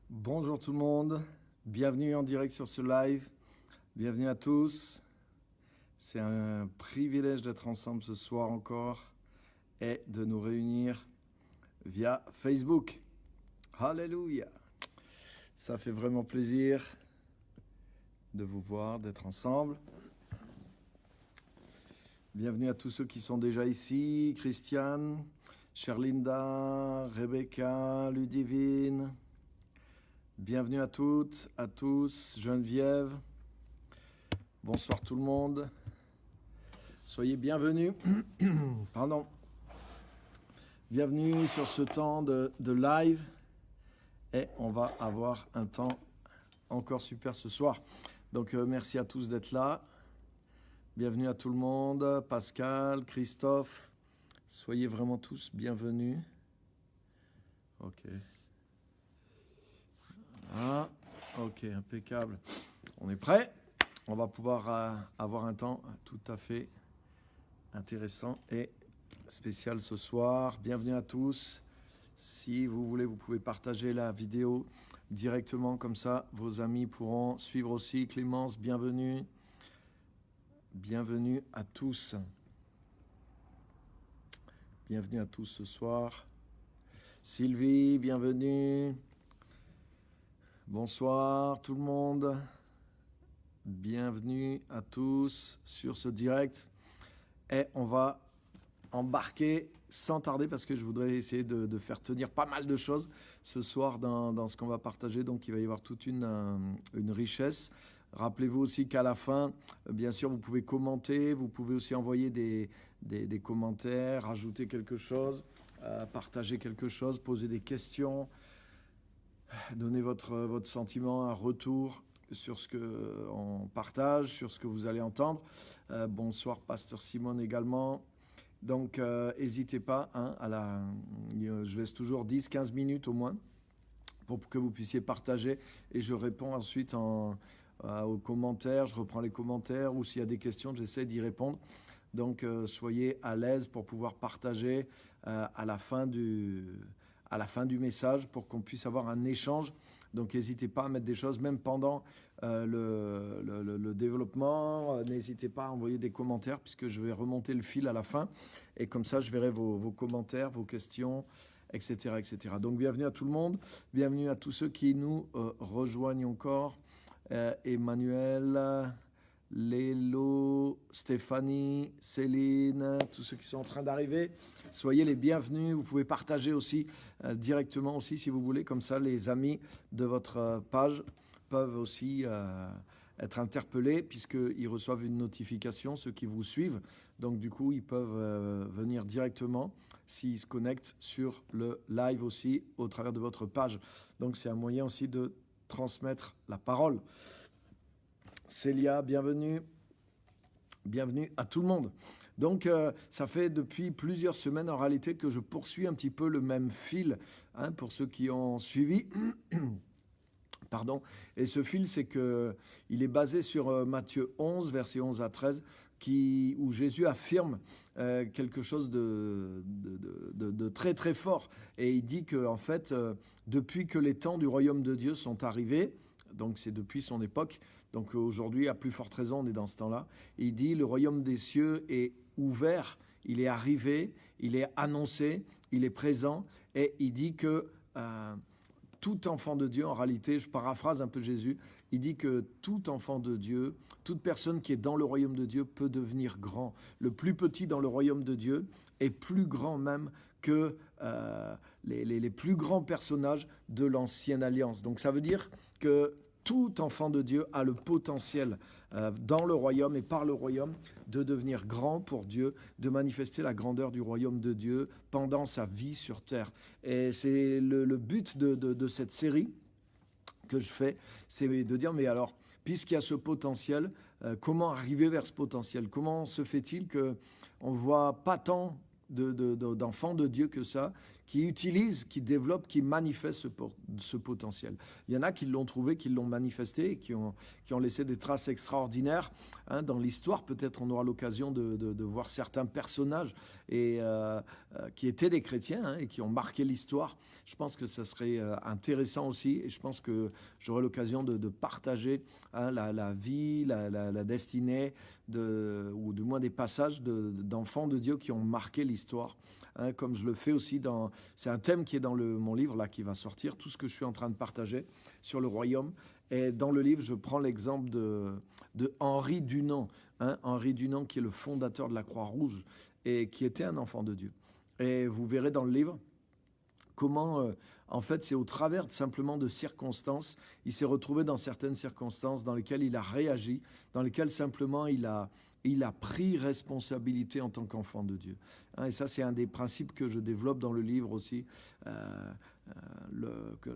Bonjour tout le monde, bienvenue en direct sur ce live, bienvenue à tous. C'est un privilège d'être ensemble ce soir encore et de nous réunir via Facebook. Alléluia! Ça fait vraiment plaisir de vous voir, d'être ensemble. Bienvenue à tous ceux qui sont déjà ici, Christiane, Sherlinda, Rebecca, Ludivine. Bienvenue à toutes, à tous, Geneviève. Bonsoir tout le monde. Soyez bienvenus. Pardon. Bienvenue sur ce temps de live. Et on va avoir un temps encore super ce soir. Donc merci à tous d'être là. Bienvenue à tout le monde. Pascal, Christophe. Soyez vraiment tous bienvenus. Ok. Ah, ok, impeccable. On est prêt. On va pouvoir avoir un temps tout à fait intéressant et spécial ce soir. Bienvenue à tous. Si vous voulez, vous pouvez partager la vidéo directement, comme ça vos amis pourront suivre aussi. Clémence, bienvenue. Bienvenue à tous. Bienvenue à tous ce soir. Sylvie, bienvenue. Bonsoir tout le monde. Bienvenue à tous sur ce direct. Et on va embarquer sans tarder parce que je voudrais essayer de faire tenir pas mal de choses ce soir dans ce qu'on va partager. Donc il va y avoir toute une richesse. Rappelez-vous aussi qu'à la fin, bien sûr, vous pouvez commenter, vous pouvez aussi envoyer des commentaires, ajouter quelque chose, partager quelque chose, poser des questions, donner votre sentiment, un retour sur ce qu'on partage, sur ce que vous allez entendre. Bonsoir, Pasteur Simone également. Donc, n'hésitez pas, je laisse toujours 10-15 minutes au moins pour que vous puissiez partager et je réponds ensuite aux commentaires, je reprends les commentaires ou s'il y a des questions, j'essaie d'y répondre. Donc, soyez à l'aise pour pouvoir partager à la fin du message pour qu'on puisse avoir un échange. Donc, n'hésitez pas à mettre des choses, même pendant le développement. N'hésitez pas à envoyer des commentaires puisque je vais remonter le fil à la fin. Et comme ça, je verrai vos commentaires, vos questions, etc., etc. Donc, bienvenue à tout le monde. Bienvenue à tous ceux qui nous rejoignent encore. Emmanuel, Lélo, Stéphanie, Céline, tous ceux qui sont en train d'arriver. Soyez les bienvenus. Vous pouvez partager aussi directement aussi si vous voulez. Comme ça, les amis de votre page peuvent aussi être interpellés puisqu'ils reçoivent une notification, ceux qui vous suivent. Donc du coup, ils peuvent venir directement s'ils se connectent sur le live aussi au travers de votre page. Donc c'est un moyen aussi de transmettre la parole. Célia, bienvenue. Bienvenue à tout le monde. Donc, ça fait depuis plusieurs semaines en réalité que je poursuis un petit peu le même fil pour ceux qui ont suivi. Pardon. Et ce fil, c'est qu'il est basé sur Matthieu 11, versets 11 à 13, où Jésus affirme quelque chose de très très fort. Et il dit que en fait, depuis que les temps du royaume de Dieu sont arrivés, donc c'est depuis son époque, donc aujourd'hui, à plus forte raison, on est dans ce temps-là. Il dit, le royaume des cieux est ouvert, il est arrivé, il est annoncé, il est présent. Et il dit que tout enfant de Dieu, en réalité, je paraphrase un peu Jésus, il dit que tout enfant de Dieu, toute personne qui est dans le royaume de Dieu peut devenir grand. Le plus petit dans le royaume de Dieu est plus grand même que les plus grands personnages de l'ancienne alliance. Donc ça veut dire que tout enfant de Dieu a le potentiel dans le royaume et par le royaume de devenir grand pour Dieu, de manifester la grandeur du royaume de Dieu pendant sa vie sur terre. Et c'est le but de cette série que je fais, c'est de dire, mais alors, puisqu'il y a ce potentiel, comment arriver vers ce potentiel? Comment se fait-il qu'on ne voit pas tant d'enfants de Dieu que ça, qui utilisent, qui développent, qui manifestent ce potentiel. Il y en a qui l'ont trouvé, qui l'ont manifesté, qui ont laissé des traces extraordinaires dans l'histoire. Peut-être on aura l'occasion de voir certains personnages qui étaient des chrétiens et qui ont marqué l'histoire. Je pense que ça serait intéressant aussi, et je pense que j'aurai l'occasion de partager la vie, la destinée, ou du moins des passages d'enfants de Dieu qui ont marqué l'histoire. Comme je le fais aussi c'est un thème qui est dans mon livre là qui va sortir, tout ce que je suis en train de partager sur le royaume. Et dans le livre, je prends l'exemple de Henri Dunant, Henri Dunant qui est le fondateur de la Croix-Rouge et qui était un enfant de Dieu. Et vous verrez dans le livre comment, en fait, c'est au travers simplement de circonstances, il s'est retrouvé dans certaines circonstances dans lesquelles il a réagi, dans lesquelles simplement il a pris responsabilité en tant qu'enfant de Dieu. Et ça, c'est un des principes que je développe dans le livre aussi,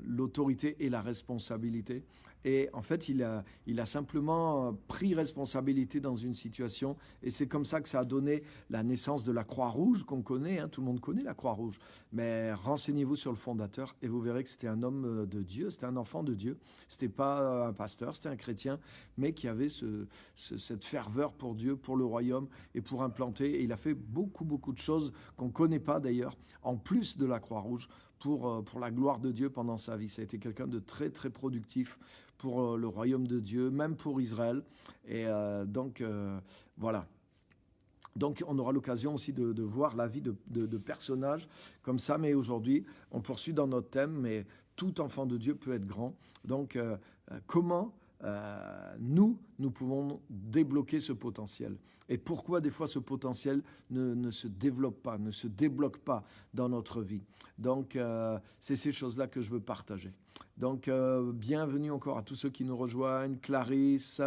l'autorité et la responsabilité. Et en fait, il a simplement pris responsabilité dans une situation, et c'est comme ça que ça a donné la naissance de la Croix-Rouge qu'on connaît. Tout le monde connaît la Croix-Rouge, mais renseignez-vous sur le fondateur et vous verrez que c'était un homme de Dieu, c'était un enfant de Dieu. C'était pas un pasteur, c'était un chrétien, mais qui avait cette ferveur pour Dieu, pour le royaume et pour implanter. Et il a fait beaucoup, beaucoup de choses qu'on ne connaît pas d'ailleurs, en plus de la Croix-Rouge, pour la gloire de Dieu pendant sa vie. Ça a été quelqu'un de très, très productif pour le royaume de Dieu, même pour Israël. Et donc, voilà. Donc, on aura l'occasion aussi de voir la vie de personnages comme ça. Mais aujourd'hui, on poursuit dans notre thème, mais tout enfant de Dieu peut être grand. Donc, comment nous pouvons débloquer ce potentiel. Et pourquoi des fois ce potentiel ne se développe pas, ne se débloque pas dans notre vie. Donc, c'est ces choses-là que je veux partager. Donc, bienvenue encore à tous ceux qui nous rejoignent, Clarisse,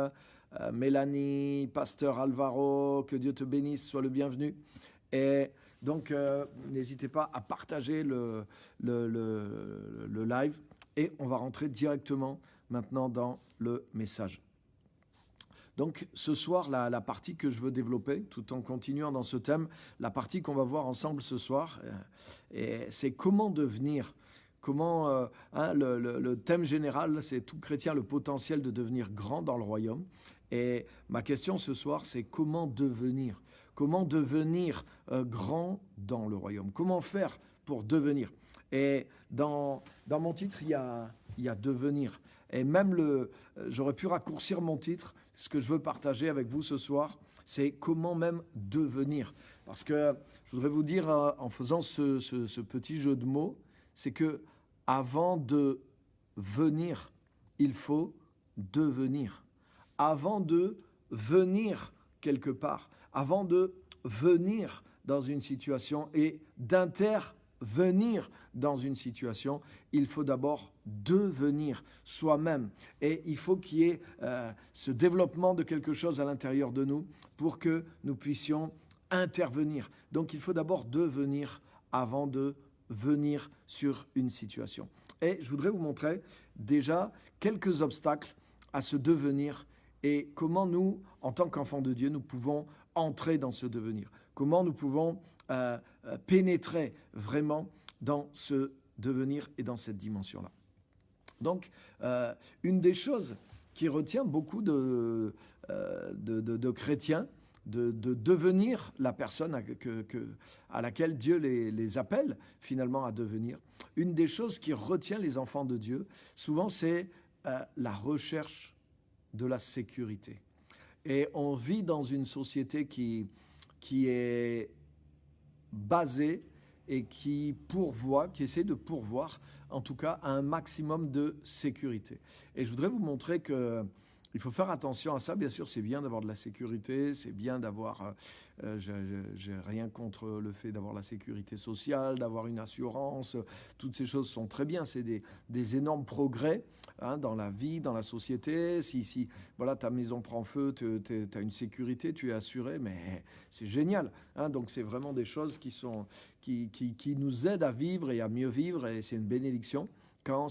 Mélanie, Pasteur Alvaro, que Dieu te bénisse, sois le bienvenu. Et donc, n'hésitez pas à partager le live et on va rentrer directement maintenant dans le message. Donc ce soir, la partie que je veux développer, tout en continuant dans ce thème, la partie qu'on va voir ensemble ce soir, c'est comment devenir, le thème général, c'est tout chrétien, le potentiel de devenir grand dans le royaume. Et ma question ce soir, c'est comment devenir grand dans le royaume. Comment faire pour devenir. Et dans mon titre, il y a devenir. Et même j'aurais pu raccourcir mon titre. Ce que je veux partager avec vous ce soir, c'est comment même devenir. Parce que je voudrais vous dire, en faisant ce petit jeu de mots, c'est que avant de venir, il faut devenir. Avant de venir quelque part, avant de venir dans une situation et d'intervenir dans une situation, il faut d'abord devenir soi-même. Et il faut qu'il y ait ce développement de quelque chose à l'intérieur de nous pour que nous puissions intervenir. Donc il faut d'abord devenir avant de venir sur une situation. Et je voudrais vous montrer déjà quelques obstacles à ce devenir et comment nous, en tant qu'enfants de Dieu, nous pouvons entrer dans ce devenir. Comment nous pouvons pénétrer vraiment dans ce devenir et dans cette dimension-là. Donc, une des choses qui retient beaucoup de chrétiens, de devenir la personne à laquelle Dieu les appelle finalement à devenir. Une des choses qui retient les enfants de Dieu, souvent, c'est la recherche de la sécurité. Et on vit dans une société qui est basée et qui essaie de pourvoir, en tout cas, à un maximum de sécurité. Et je voudrais vous montrer qu'il faut faire attention à ça. Bien sûr, c'est bien d'avoir de la sécurité, c'est bien d'avoir... j'ai rien contre le fait d'avoir la sécurité sociale, d'avoir une assurance. Toutes ces choses sont très bien. C'est des énormes progrès dans la vie, dans la société. Si voilà, ta maison prend feu, tu as une sécurité, tu es assuré, mais c'est génial. Donc, c'est vraiment des choses qui nous aident à vivre et à mieux vivre, et c'est une bénédiction quand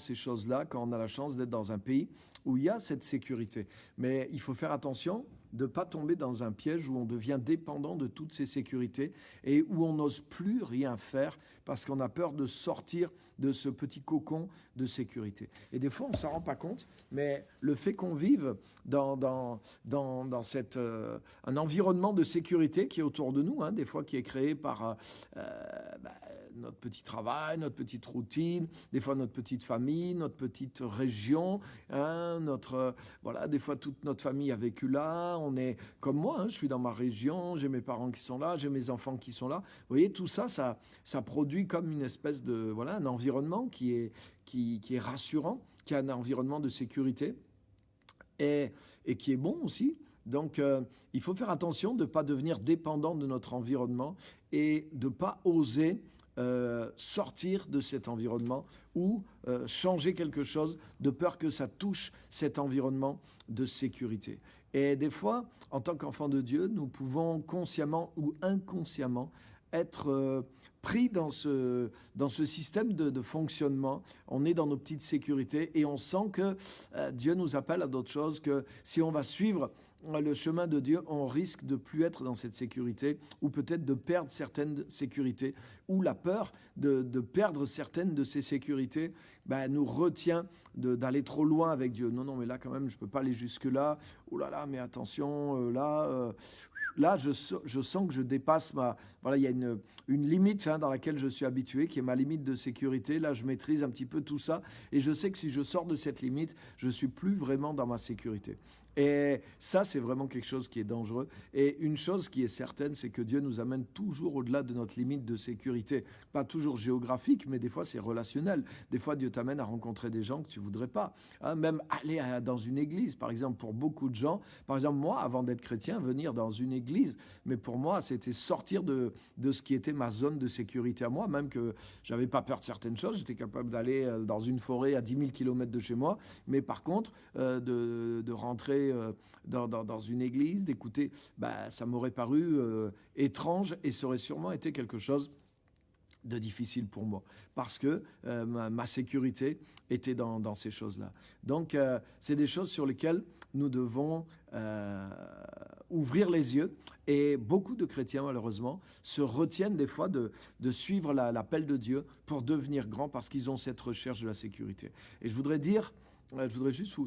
on a la chance d'être dans un pays où il y a cette sécurité. Mais il faut faire attention de ne pas tomber dans un piège où on devient dépendant de toutes ces sécurités et où on n'ose plus rien faire parce qu'on a peur de sortir de ce petit cocon de sécurité. Et des fois, on ne s'en rend pas compte, mais le fait qu'on vive dans un environnement de sécurité qui est autour de nous, des fois qui est créé par notre petit travail, notre petite routine, des fois notre petite famille, notre petite région, des fois toute notre famille a vécu là, on est comme moi, je suis dans ma région, j'ai mes parents qui sont là, j'ai mes enfants qui sont là. Vous voyez, tout ça, ça produit comme une espèce de, un environnement qui est rassurant, qui a un environnement de sécurité et qui est bon aussi. Donc, il faut faire attention de ne pas devenir dépendant de notre environnement et de ne pas oser sortir de cet environnement ou changer quelque chose de peur que ça touche cet environnement de sécurité. Et des fois, en tant qu'enfant de Dieu, nous pouvons consciemment ou inconsciemment être pris dans ce système de fonctionnement. On est dans nos petites sécurités et on sent que Dieu nous appelle à d'autres choses, que si on va suivre le chemin de Dieu, on risque de plus être dans cette sécurité ou peut-être de perdre certaines sécurités, ou la peur de perdre certaines de ces sécurités nous retient d'aller trop loin avec Dieu. Non, mais là quand même, je ne peux pas aller jusque-là. Oh là là, mais attention, là, je sens que je dépasse il y a une limite dans laquelle je suis habitué, qui est ma limite de sécurité. Là, je maîtrise un petit peu tout ça et je sais que si je sors de cette limite, je ne suis plus vraiment dans ma sécurité. Et ça, c'est vraiment quelque chose qui est dangereux. Et une chose qui est certaine, c'est que Dieu nous amène toujours au-delà de notre limite de sécurité. Pas toujours géographique, mais des fois, c'est relationnel. Des fois, Dieu t'amène à rencontrer des gens que tu ne voudrais pas. Même aller dans une église, par exemple, pour beaucoup de gens. Par exemple, moi, avant d'être chrétien, venir dans une église, mais pour moi, c'était sortir de ce qui était ma zone de sécurité à moi, même que je n'avais pas peur de certaines choses. J'étais capable d'aller dans une forêt à 10 000 km de chez moi. Mais par contre, de rentrer dans une église, d'écouter, ça m'aurait paru étrange et ça aurait sûrement été quelque chose de difficile pour moi, parce que ma sécurité était dans ces choses-là. Donc, c'est des choses sur lesquelles nous devons ouvrir les yeux, et beaucoup de chrétiens, malheureusement, se retiennent des fois de suivre l'appel de Dieu pour devenir grands, parce qu'ils ont cette recherche de la sécurité. Et je voudrais juste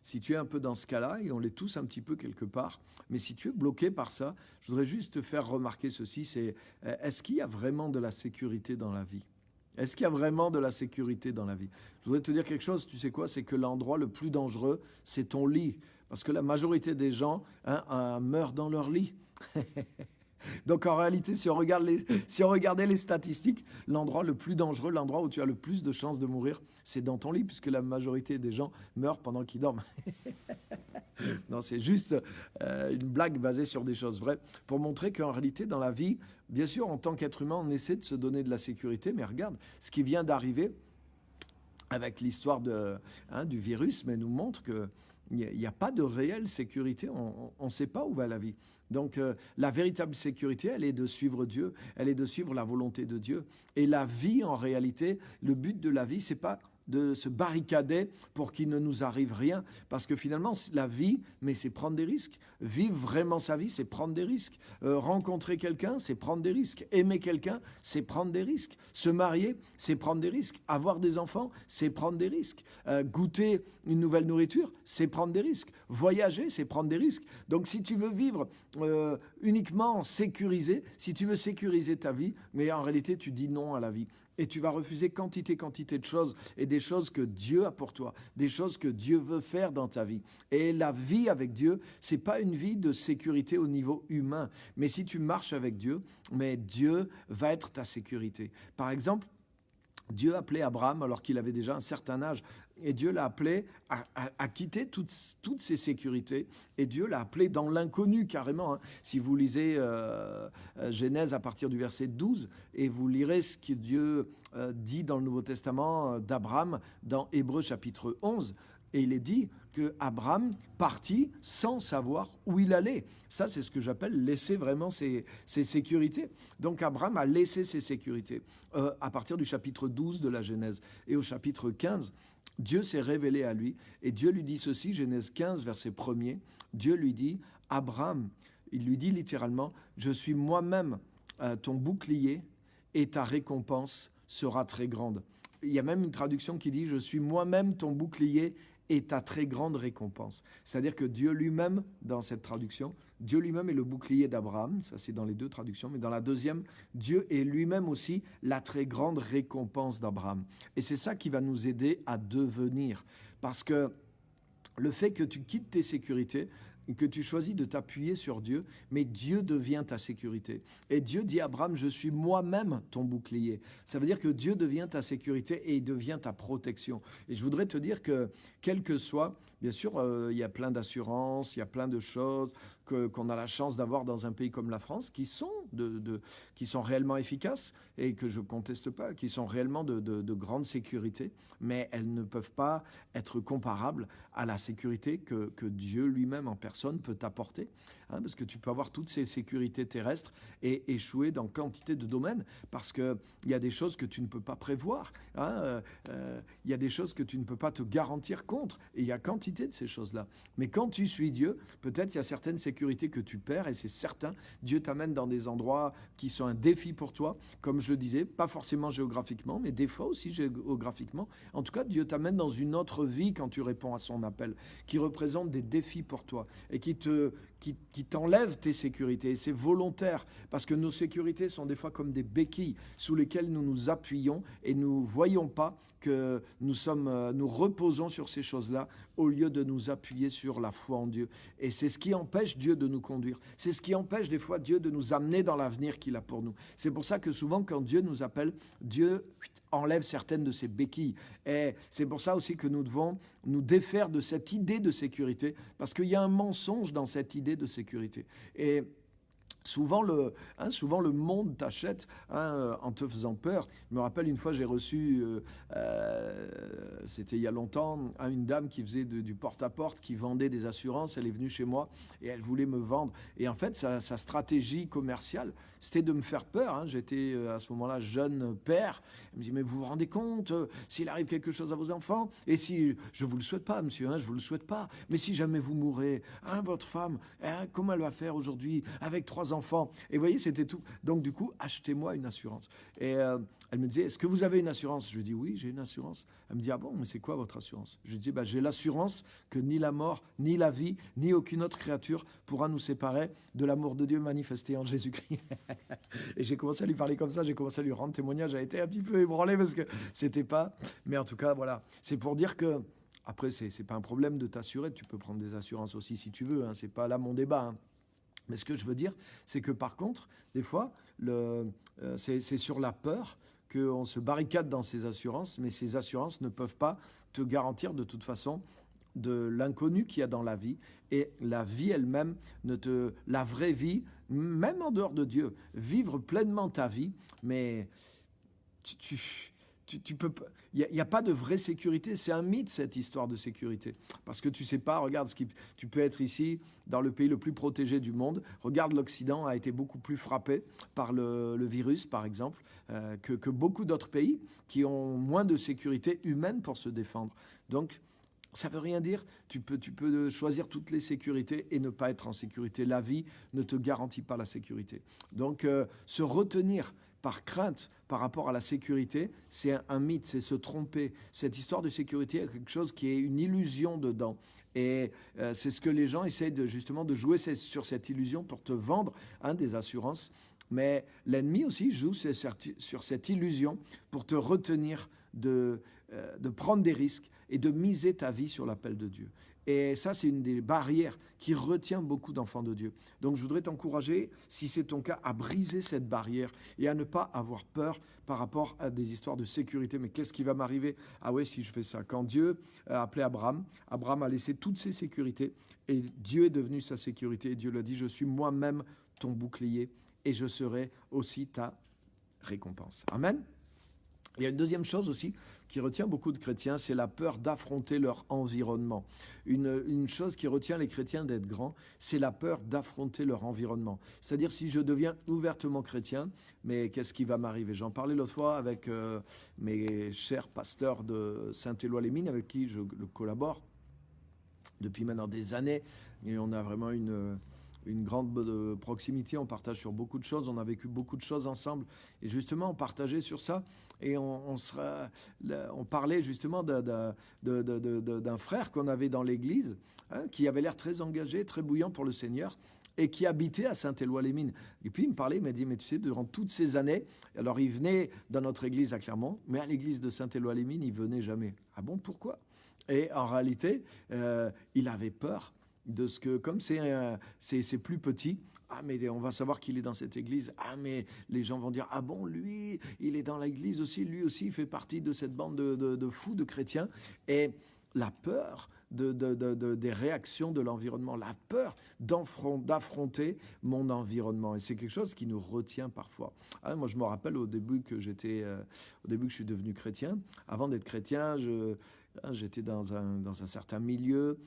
si tu es un peu dans ce cas-là, et on l'est tous un petit peu quelque part, mais si tu es bloqué par ça, je voudrais juste te faire remarquer ceci, c'est est-ce qu'il y a vraiment de la sécurité dans la vie ? Est-ce qu'il y a vraiment de la sécurité dans la vie ? Je voudrais te dire quelque chose, tu sais quoi ? C'est que l'endroit le plus dangereux, c'est ton lit. Parce que la majorité des gens meurent dans leur lit. Donc en réalité, si on regardait les statistiques, l'endroit le plus dangereux, l'endroit où tu as le plus de chances de mourir, c'est dans ton lit, puisque la majorité des gens meurent pendant qu'ils dorment. Non, c'est juste une blague basée sur des choses vraies, pour montrer qu'en réalité, dans la vie, bien sûr, en tant qu'être humain, on essaie de se donner de la sécurité, mais regarde, ce qui vient d'arriver avec l'histoire du virus, mais nous montre qu'il n'y a pas de réelle sécurité, on ne sait pas où va la vie. Donc la véritable sécurité, elle est de suivre Dieu, elle est de suivre la volonté de Dieu. Et la vie, en réalité, le but de la vie, c'est pas de se barricader pour qu'il ne nous arrive rien. Parce que finalement, la vie, mais c'est prendre des risques. Vivre vraiment sa vie, c'est prendre des risques. Rencontrer quelqu'un, c'est prendre des risques. Aimer quelqu'un, c'est prendre des risques. Se marier, c'est prendre des risques. Avoir des enfants, c'est prendre des risques. Goûter une nouvelle nourriture, c'est prendre des risques. Voyager, c'est prendre des risques. Donc si tu veux vivre uniquement sécurisé, si tu veux sécuriser ta vie, mais en réalité, tu dis non à la vie. Et tu vas refuser quantité de choses, et des choses que Dieu a pour toi, des choses que Dieu veut faire dans ta vie. Et la vie avec Dieu, c'est pas une vie de sécurité au niveau humain. Mais si tu marches avec Dieu, mais Dieu va être ta sécurité. Par exemple, Dieu appelait Abraham alors qu'il avait déjà un certain âge. Et Dieu l'a appelé à quitter toutes ces sécurités. Et Dieu l'a appelé dans l'inconnu carrément. Si vous lisez Genèse à partir du verset 12, et vous lirez ce que Dieu dit dans le Nouveau Testament d'Abraham, dans Hébreux chapitre 11, et il est dit qu'Abraham partit sans savoir où il allait. Ça, c'est ce que j'appelle laisser vraiment ses sécurités. Donc Abraham a laissé ses sécurités à partir du chapitre 12 de la Genèse. Et au chapitre 15, Dieu s'est révélé à lui et Dieu lui dit ceci, Genèse 15, verset 1er, Dieu lui dit, Abraham, il lui dit littéralement, je suis moi-même ton bouclier et ta récompense sera très grande. Il y a même une traduction qui dit, je suis moi-même ton bouclier et ta très grande récompense. C'est-à-dire que Dieu lui-même, dans cette traduction, Dieu lui-même est le bouclier d'Abraham, ça c'est dans les deux traductions, mais dans la deuxième, Dieu est lui-même aussi la très grande récompense d'Abraham. Et c'est ça qui va nous aider à devenir. Parce que le fait que tu quittes tes sécurités, que tu choisis de t'appuyer sur Dieu, mais Dieu devient ta sécurité. Et Dieu dit à Abraham, je suis moi-même ton bouclier. Ça veut dire que Dieu devient ta sécurité et il devient ta protection. Et je voudrais te dire que, quel que soit, bien sûr, il y a plein d'assurances, il y a plein de choses qu'on a la chance d'avoir dans un pays comme la France qui sont réellement efficaces et que je ne conteste pas, qui sont réellement de grande sécurité, mais elles ne peuvent pas être comparables à la sécurité que Dieu lui-même en personne peut t'apporter. Parce que tu peux avoir toutes ces sécurités terrestres et échouer dans quantité de domaines parce qu'il y a des choses que tu ne peux pas prévoir. Il y a des choses que tu ne peux pas te garantir contre. Et il y a quantité de ces choses-là. Mais quand tu suis Dieu, peut-être il y a certaines sécurités que tu perds et c'est certain, Dieu t'amène dans des endroits qui sont un défi pour toi, comme je le disais, pas forcément géographiquement, mais des fois aussi géographiquement. En tout cas, Dieu t'amène dans une autre vie quand tu réponds à son appel, qui représente des défis pour toi et qui t'enlève tes sécurités. Et c'est volontaire, parce que nos sécurités sont des fois comme des béquilles sous lesquelles nous nous appuyons et nous ne voyons pas que nous reposons sur ces choses-là au lieu de nous appuyer sur la foi en Dieu. Et c'est ce qui empêche Dieu de nous conduire. C'est ce qui empêche des fois Dieu de nous amener dans l'avenir qu'il a pour nous. C'est pour ça que souvent quand Dieu nous appelle, Dieu enlève certaines de ses béquilles. Et c'est pour ça aussi que nous devons nous défaire de cette idée de sécurité, parce qu'il y a un mensonge dans cette idée de sécurité. Et souvent le monde t'achète en te faisant peur. Je me rappelle une fois, j'ai reçu, c'était il y a longtemps, une dame qui faisait du porte-à-porte, qui vendait des assurances. Elle est venue chez moi et elle voulait me vendre. Et en fait, sa stratégie commerciale, c'était de me faire peur. J'étais à ce moment-là jeune père. Elle me dit, mais vous vous rendez compte, s'il arrive quelque chose à vos enfants, et si, je ne vous le souhaite pas, monsieur, je ne vous le souhaite pas, mais si jamais vous mourrez, votre femme, comment elle va faire aujourd'hui avec 3 enfants? Et vous voyez, c'était tout. Donc du coup, achetez-moi une assurance. Et elle me disait, est-ce que vous avez une assurance? Je lui dis, oui, j'ai une assurance. Elle me dit, ah bon, mais c'est quoi votre assurance? Je lui dis, j'ai l'assurance que ni la mort, ni la vie, ni aucune autre créature pourra nous séparer de l'amour de Dieu manifesté en Jésus-Christ. Et j'ai commencé à lui parler comme ça, j'ai commencé à lui rendre témoignage. J'ai été un petit peu ébranlé parce que c'était pas... Mais en tout cas, voilà, c'est pour dire que... Après, c'est pas un problème de t'assurer, tu peux prendre des assurances aussi si tu veux, c'est pas là mon débat, Mais ce que je veux dire, c'est que par contre, des fois, c'est sur la peur qu'on se barricade dans ces assurances, mais ces assurances ne peuvent pas te garantir de toute façon de l'inconnu qu'il y a dans la vie. Et la vie elle-même, la vraie vie, même en dehors de Dieu, vivre pleinement ta vie, mais tu peux pas. Il n'y a pas de vraie sécurité. C'est un mythe, cette histoire de sécurité. Parce que tu sais pas, regarde, tu peux être ici, dans le pays le plus protégé du monde. Regarde, l'Occident a été beaucoup plus frappé par le virus, par exemple, que beaucoup d'autres pays qui ont moins de sécurité humaine pour se défendre. Donc, ça ne veut rien dire. Tu peux choisir toutes les sécurités et ne pas être en sécurité. La vie ne te garantit pas la sécurité. Donc, se retenir par crainte par rapport à la sécurité, c'est un mythe, c'est se tromper. Cette histoire de sécurité, il y a quelque chose qui est une illusion dedans. Et c'est ce que les gens essayent justement de jouer sur cette illusion pour te vendre des assurances. Mais l'ennemi aussi joue sur cette illusion pour te retenir de prendre des risques et de miser ta vie sur l'appel de Dieu. Et ça, c'est une des barrières qui retient beaucoup d'enfants de Dieu. Donc, je voudrais t'encourager, si c'est ton cas, à briser cette barrière et à ne pas avoir peur par rapport à des histoires de sécurité. Mais qu'est-ce qui va m'arriver? Ah ouais, si je fais ça. Quand Dieu a appelé Abraham, Abraham a laissé toutes ses sécurités et Dieu est devenu sa sécurité. Et Dieu lui a dit, je suis moi-même ton bouclier et je serai aussi ta récompense. Amen. Il y a une deuxième chose aussi qui retient beaucoup de chrétiens, c'est la peur d'affronter leur environnement. Une chose qui retient les chrétiens d'être grands, c'est la peur d'affronter leur environnement. C'est-à-dire, si je deviens ouvertement chrétien, mais qu'est-ce qui va m'arriver? J'en parlais l'autre fois avec mes chers pasteurs de Saint-Éloi-les-Mines, avec qui je collabore depuis maintenant des années, et on a vraiment une grande proximité, on partage sur beaucoup de choses, on a vécu beaucoup de choses ensemble, et justement on partageait sur ça, et on parlait justement d'un frère qu'on avait dans l'église, qui avait l'air très engagé, très bouillant pour le Seigneur, et qui habitait à Saint-Éloi-les-Mines. Et puis il me parlait, il m'a dit, mais tu sais, durant toutes ces années, alors il venait dans notre église à Clermont, mais à l'église de Saint-Éloi-les-Mines, il venait jamais. Ah bon, pourquoi? Et en réalité, il avait peur de ce que, comme c'est plus petit, ah mais on va savoir qu'il est dans cette église, ah mais les gens vont dire, ah bon, lui, il est dans l'église aussi, lui aussi, il fait partie de cette bande de fous, de chrétiens. Et la peur des réactions de l'environnement, la peur d'affronter mon environnement. Et c'est quelque chose qui nous retient parfois. Ah, moi, je me rappelle au début que je suis devenu chrétien. Avant d'être chrétien, j'étais dans un certain milieu.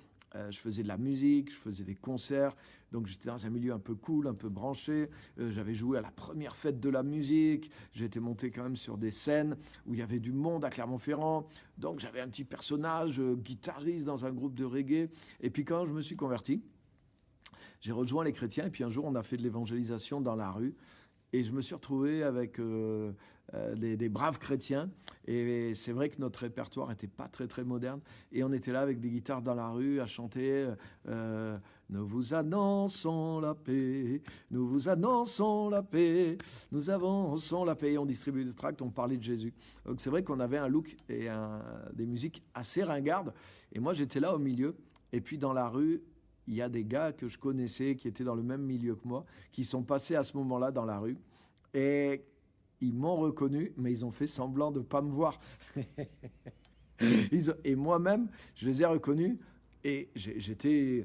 Je faisais de la musique, je faisais des concerts, donc j'étais dans un milieu un peu cool, un peu branché. J'avais joué à la première fête de la musique, j'étais monté quand même sur des scènes où il y avait du monde à Clermont-Ferrand, donc j'avais un petit personnage guitariste dans un groupe de reggae. Et puis quand je me suis converti, j'ai rejoint les chrétiens, et puis un jour on a fait de l'évangélisation dans la rue, et je me suis retrouvé avec des braves chrétiens. Et c'est vrai que notre répertoire n'était pas très très moderne. Et on était là avec des guitares dans la rue à chanter nous vous annonçons la paix, nous vous annonçons la paix, nous avançons la paix. Et on distribuait des tracts, on parlait de Jésus. Donc c'est vrai qu'on avait un look et des musiques assez ringardes. Et moi j'étais là au milieu. Et puis dans la rue, il y a des gars que je connaissais qui étaient dans le même milieu que moi, qui sont passés à ce moment-là dans la rue. Et ils m'ont reconnu, mais ils ont fait semblant de ne pas me voir. Et moi-même, je les ai reconnus. Et j'ai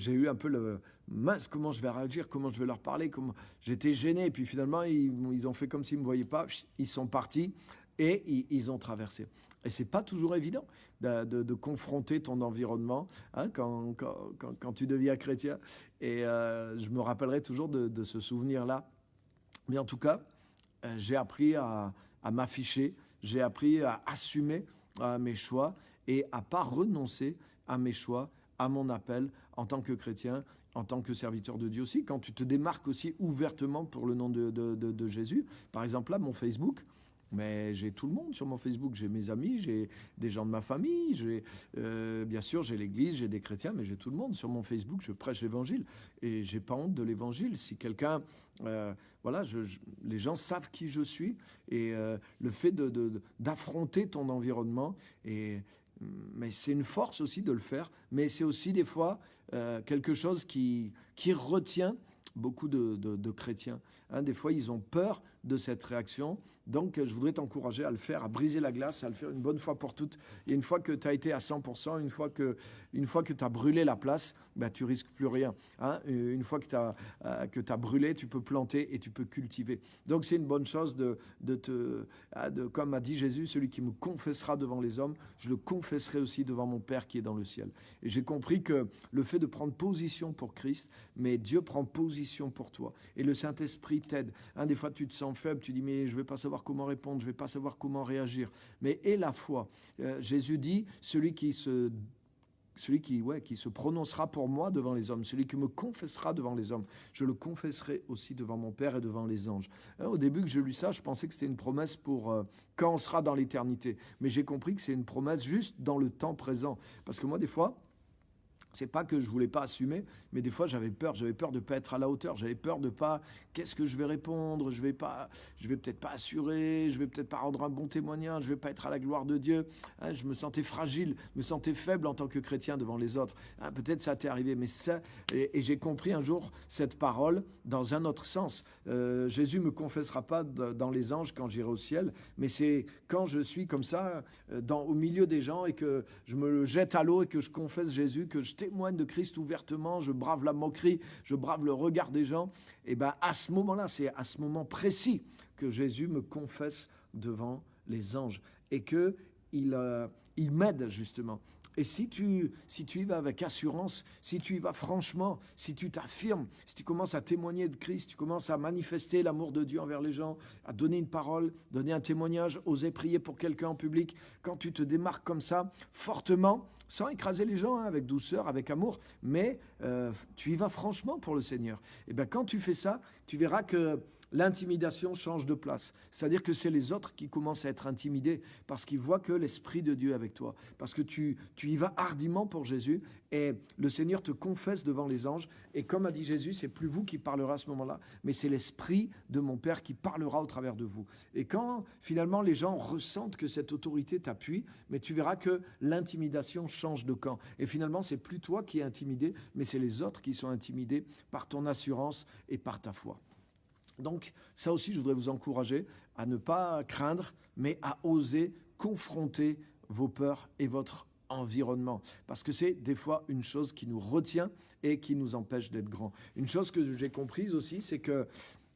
eu un peu le mince, comment je vais réagir, comment je vais leur parler. J'étais gêné. Et puis finalement, ils ont fait comme s'ils ne me voyaient pas. Ils sont partis et ils ont traversé. Et c'est pas toujours évident de confronter ton environnement quand tu deviens chrétien. Et je me rappellerai toujours de ce souvenir-là. Mais en tout cas, j'ai appris à m'afficher, j'ai appris à assumer mes choix et à pas renoncer à mes choix, à mon appel en tant que chrétien, en tant que serviteur de Dieu aussi. Quand tu te démarques aussi ouvertement pour le nom de Jésus, par exemple là, mon Facebook, mais j'ai tout le monde sur mon Facebook, j'ai mes amis, j'ai des gens de ma famille, bien sûr j'ai l'église, j'ai des chrétiens, mais j'ai tout le monde sur mon Facebook, je prêche l'évangile et j'ai pas honte de l'évangile. Si quelqu'un, les gens savent qui je suis et le fait d'affronter ton environnement, mais c'est une force aussi de le faire, mais c'est aussi des fois quelque chose qui retient beaucoup de chrétiens. Des fois ils ont peur de cette réaction. Donc, je voudrais t'encourager à le faire, à briser la glace, à le faire une bonne fois pour toutes. Et une fois que tu as été à 100%, une fois que tu as brûlé la place, tu risques plus rien. Une fois que tu as brûlé, tu peux planter et tu peux cultiver. Donc, c'est une bonne chose comme a dit Jésus, celui qui me confessera devant les hommes, je le confesserai aussi devant mon Père qui est dans le ciel. Et j'ai compris que le fait de prendre position pour Christ, mais Dieu prend position pour toi. Et le Saint-Esprit t'aide. Des fois, tu te sens faible, tu dis, mais je ne vais pas savoir comment répondre, je ne vais pas savoir comment réagir. Mais et la foi. Jésus dit, celui qui se prononcera pour moi devant les hommes, celui qui me confessera devant les hommes, je le confesserai aussi devant mon Père et devant les anges. Au début que j'ai lu ça, je pensais que c'était une promesse pour quand on sera dans l'éternité. Mais j'ai compris que c'est une promesse juste dans le temps présent. Parce que moi, des fois, c'est pas que je voulais pas assumer, mais des fois j'avais peur de pas être à la hauteur, j'avais peur de pas, qu'est-ce que je vais répondre, je vais peut-être pas assurer, je vais peut-être pas rendre un bon témoignage, je vais pas être à la gloire de Dieu. Je me sentais fragile, me sentais faible en tant que chrétien devant les autres. Peut-être ça t'est arrivé, mais ça, et j'ai compris un jour cette parole dans un autre sens. Jésus me confessera pas dans les anges quand j'irai au ciel, mais c'est quand je suis comme ça au milieu des gens et que je me jette à l'eau et que je confesse Jésus, que je témoigne de Christ ouvertement, je brave la moquerie, je brave le regard des gens, et à ce moment-là, c'est à ce moment précis que Jésus me confesse devant les anges et qu'il m'aide justement. Et si tu y vas avec assurance, si tu y vas franchement, si tu t'affirmes, si tu commences à témoigner de Christ, tu commences à manifester l'amour de Dieu envers les gens, à donner une parole, donner un témoignage, oser prier pour quelqu'un en public, quand tu te démarques comme ça, fortement, sans écraser les gens, avec douceur, avec amour, mais tu y vas franchement pour le Seigneur. Et bien quand tu fais ça, tu verras que l'intimidation change de place. C'est-à-dire que c'est les autres qui commencent à être intimidés parce qu'ils voient que l'Esprit de Dieu est avec toi. Parce que tu y vas hardiment pour Jésus et le Seigneur te confesse devant les anges. Et comme a dit Jésus, c'est plus vous qui parlerez à ce moment-là, mais c'est l'Esprit de mon Père qui parlera au travers de vous. Et quand finalement les gens ressentent que cette autorité t'appuie, mais tu verras que l'intimidation change de camp. Et finalement, c'est plus toi qui es intimidé, mais c'est les autres qui sont intimidés par ton assurance et par ta foi. Donc, ça aussi, je voudrais vous encourager à ne pas craindre, mais à oser confronter vos peurs et votre environnement. Parce que c'est des fois une chose qui nous retient et qui nous empêche d'être grands. Une chose que j'ai comprise aussi, c'est que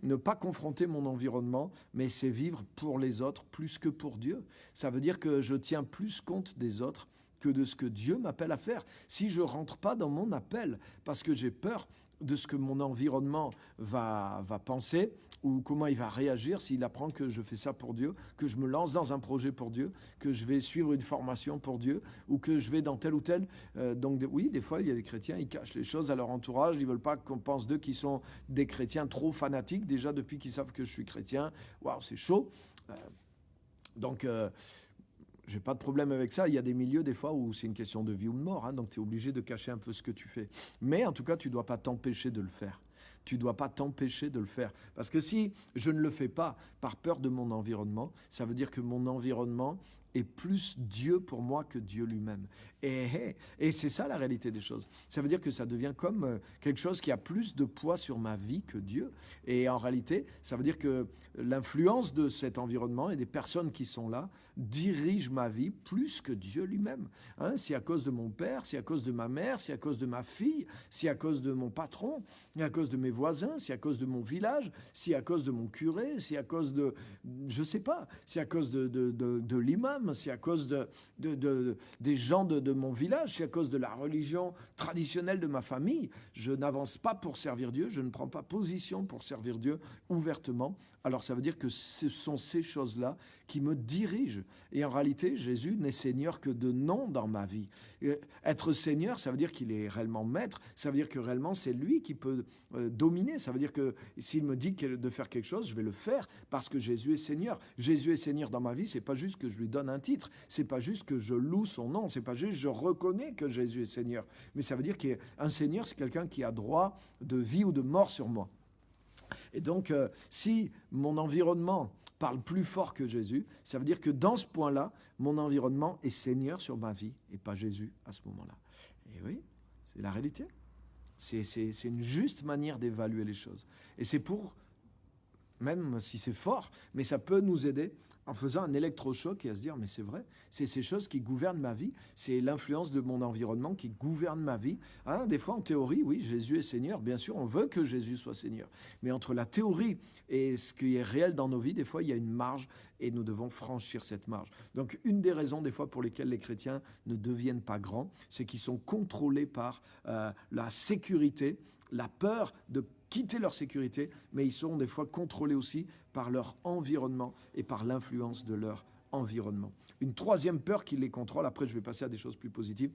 ne pas confronter mon environnement, mais c'est vivre pour les autres plus que pour Dieu. Ça veut dire que je tiens plus compte des autres que de ce que Dieu m'appelle à faire. Si je ne rentre pas dans mon appel parce que j'ai peur de ce que mon environnement va penser ou comment il va réagir s'il apprend que je fais ça pour Dieu, que je me lance dans un projet pour Dieu, que je vais suivre une formation pour Dieu ou que je vais dans tel ou tel. Donc oui, des fois, il y a des chrétiens, ils cachent les choses à leur entourage, ils ne veulent pas qu'on pense d'eux qu'ils sont des chrétiens trop fanatiques, déjà depuis qu'ils savent que je suis chrétien. Waouh, c'est chaud. Donc, j'ai pas de problème avec ça. Il y a des milieux, des fois, où c'est une question de vie ou de mort. Donc, tu es obligé de cacher un peu ce que tu fais. Mais en tout cas, tu ne dois pas t'empêcher de le faire. Tu ne dois pas t'empêcher de le faire. Parce que si je ne le fais pas par peur de mon environnement, ça veut dire que mon environnement est plus Dieu pour moi que Dieu lui-même. Et c'est ça la réalité des choses. Ça veut dire que ça devient comme quelque chose qui a plus de poids sur ma vie que Dieu. Et en réalité, ça veut dire que l'influence de cet environnement et des personnes qui sont là dirigent ma vie plus que Dieu lui-même. Si à cause de mon père, si à cause de ma mère, si à cause de ma fille, si à cause de mon patron, si à cause de mes voisins, si à cause de mon village, si à cause de mon curé, si à cause de, je sais pas, si à cause de l'imam, si à cause des gens de mon village, si à cause de la religion traditionnelle de ma famille, je n'avance pas pour servir Dieu, je ne prends pas position pour servir Dieu ouvertement, alors ça veut dire que ce sont ces choses-là qui me dirigent. Et en réalité, Jésus n'est Seigneur que de nom dans ma vie. Être Seigneur, ça veut dire qu'il est réellement maître, ça veut dire que réellement c'est lui qui peut dominer, ça veut dire que s'il me dit de faire quelque chose, je vais le faire parce que Jésus est Seigneur. Jésus est Seigneur dans ma vie, c'est pas juste que je lui donne un titre, c'est pas juste que je loue son nom, c'est pas juste que je reconnais que Jésus est Seigneur, mais ça veut dire qu'un Seigneur, c'est quelqu'un qui a droit de vie ou de mort sur moi. Et donc, si mon environnement parle plus fort que Jésus, ça veut dire que dans ce point-là, mon environnement est Seigneur sur ma vie et pas Jésus à ce moment-là. Et oui, c'est la réalité. C'est une juste manière d'évaluer les choses. Et c'est pour, même si c'est fort, mais ça peut nous aider en faisant un électrochoc et à se dire, mais c'est vrai, c'est ces choses qui gouvernent ma vie, c'est l'influence de mon environnement qui gouverne ma vie. Des fois, en théorie, oui, Jésus est Seigneur, bien sûr, on veut que Jésus soit Seigneur. Mais entre la théorie et ce qui est réel dans nos vies, des fois, il y a une marge et nous devons franchir cette marge. Donc, une des raisons, des fois, pour lesquelles les chrétiens ne deviennent pas grands, c'est qu'ils sont contrôlés par la sécurité, la peur de quitter leur sécurité, mais ils sont des fois contrôlés aussi par leur environnement et par l'influence de leur environnement. Une troisième peur qui les contrôle, après je vais passer à des choses plus positives,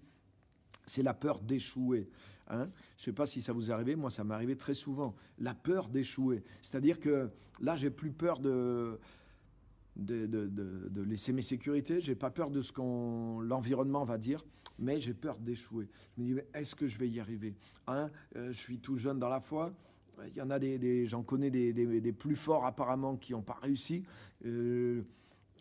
c'est la peur d'échouer. Je ne sais pas si ça vous est arrivé, moi ça m'est arrivé très souvent, la peur d'échouer. C'est-à-dire que là j'ai plus peur de laisser mes sécurités, j'ai pas peur de ce l'environnement va dire, mais j'ai peur d'échouer. Je me dis, mais est-ce que je vais y arriver ? Je suis tout jeune dans la foi, il y en a j'en connais des plus forts apparemment qui n'ont pas réussi.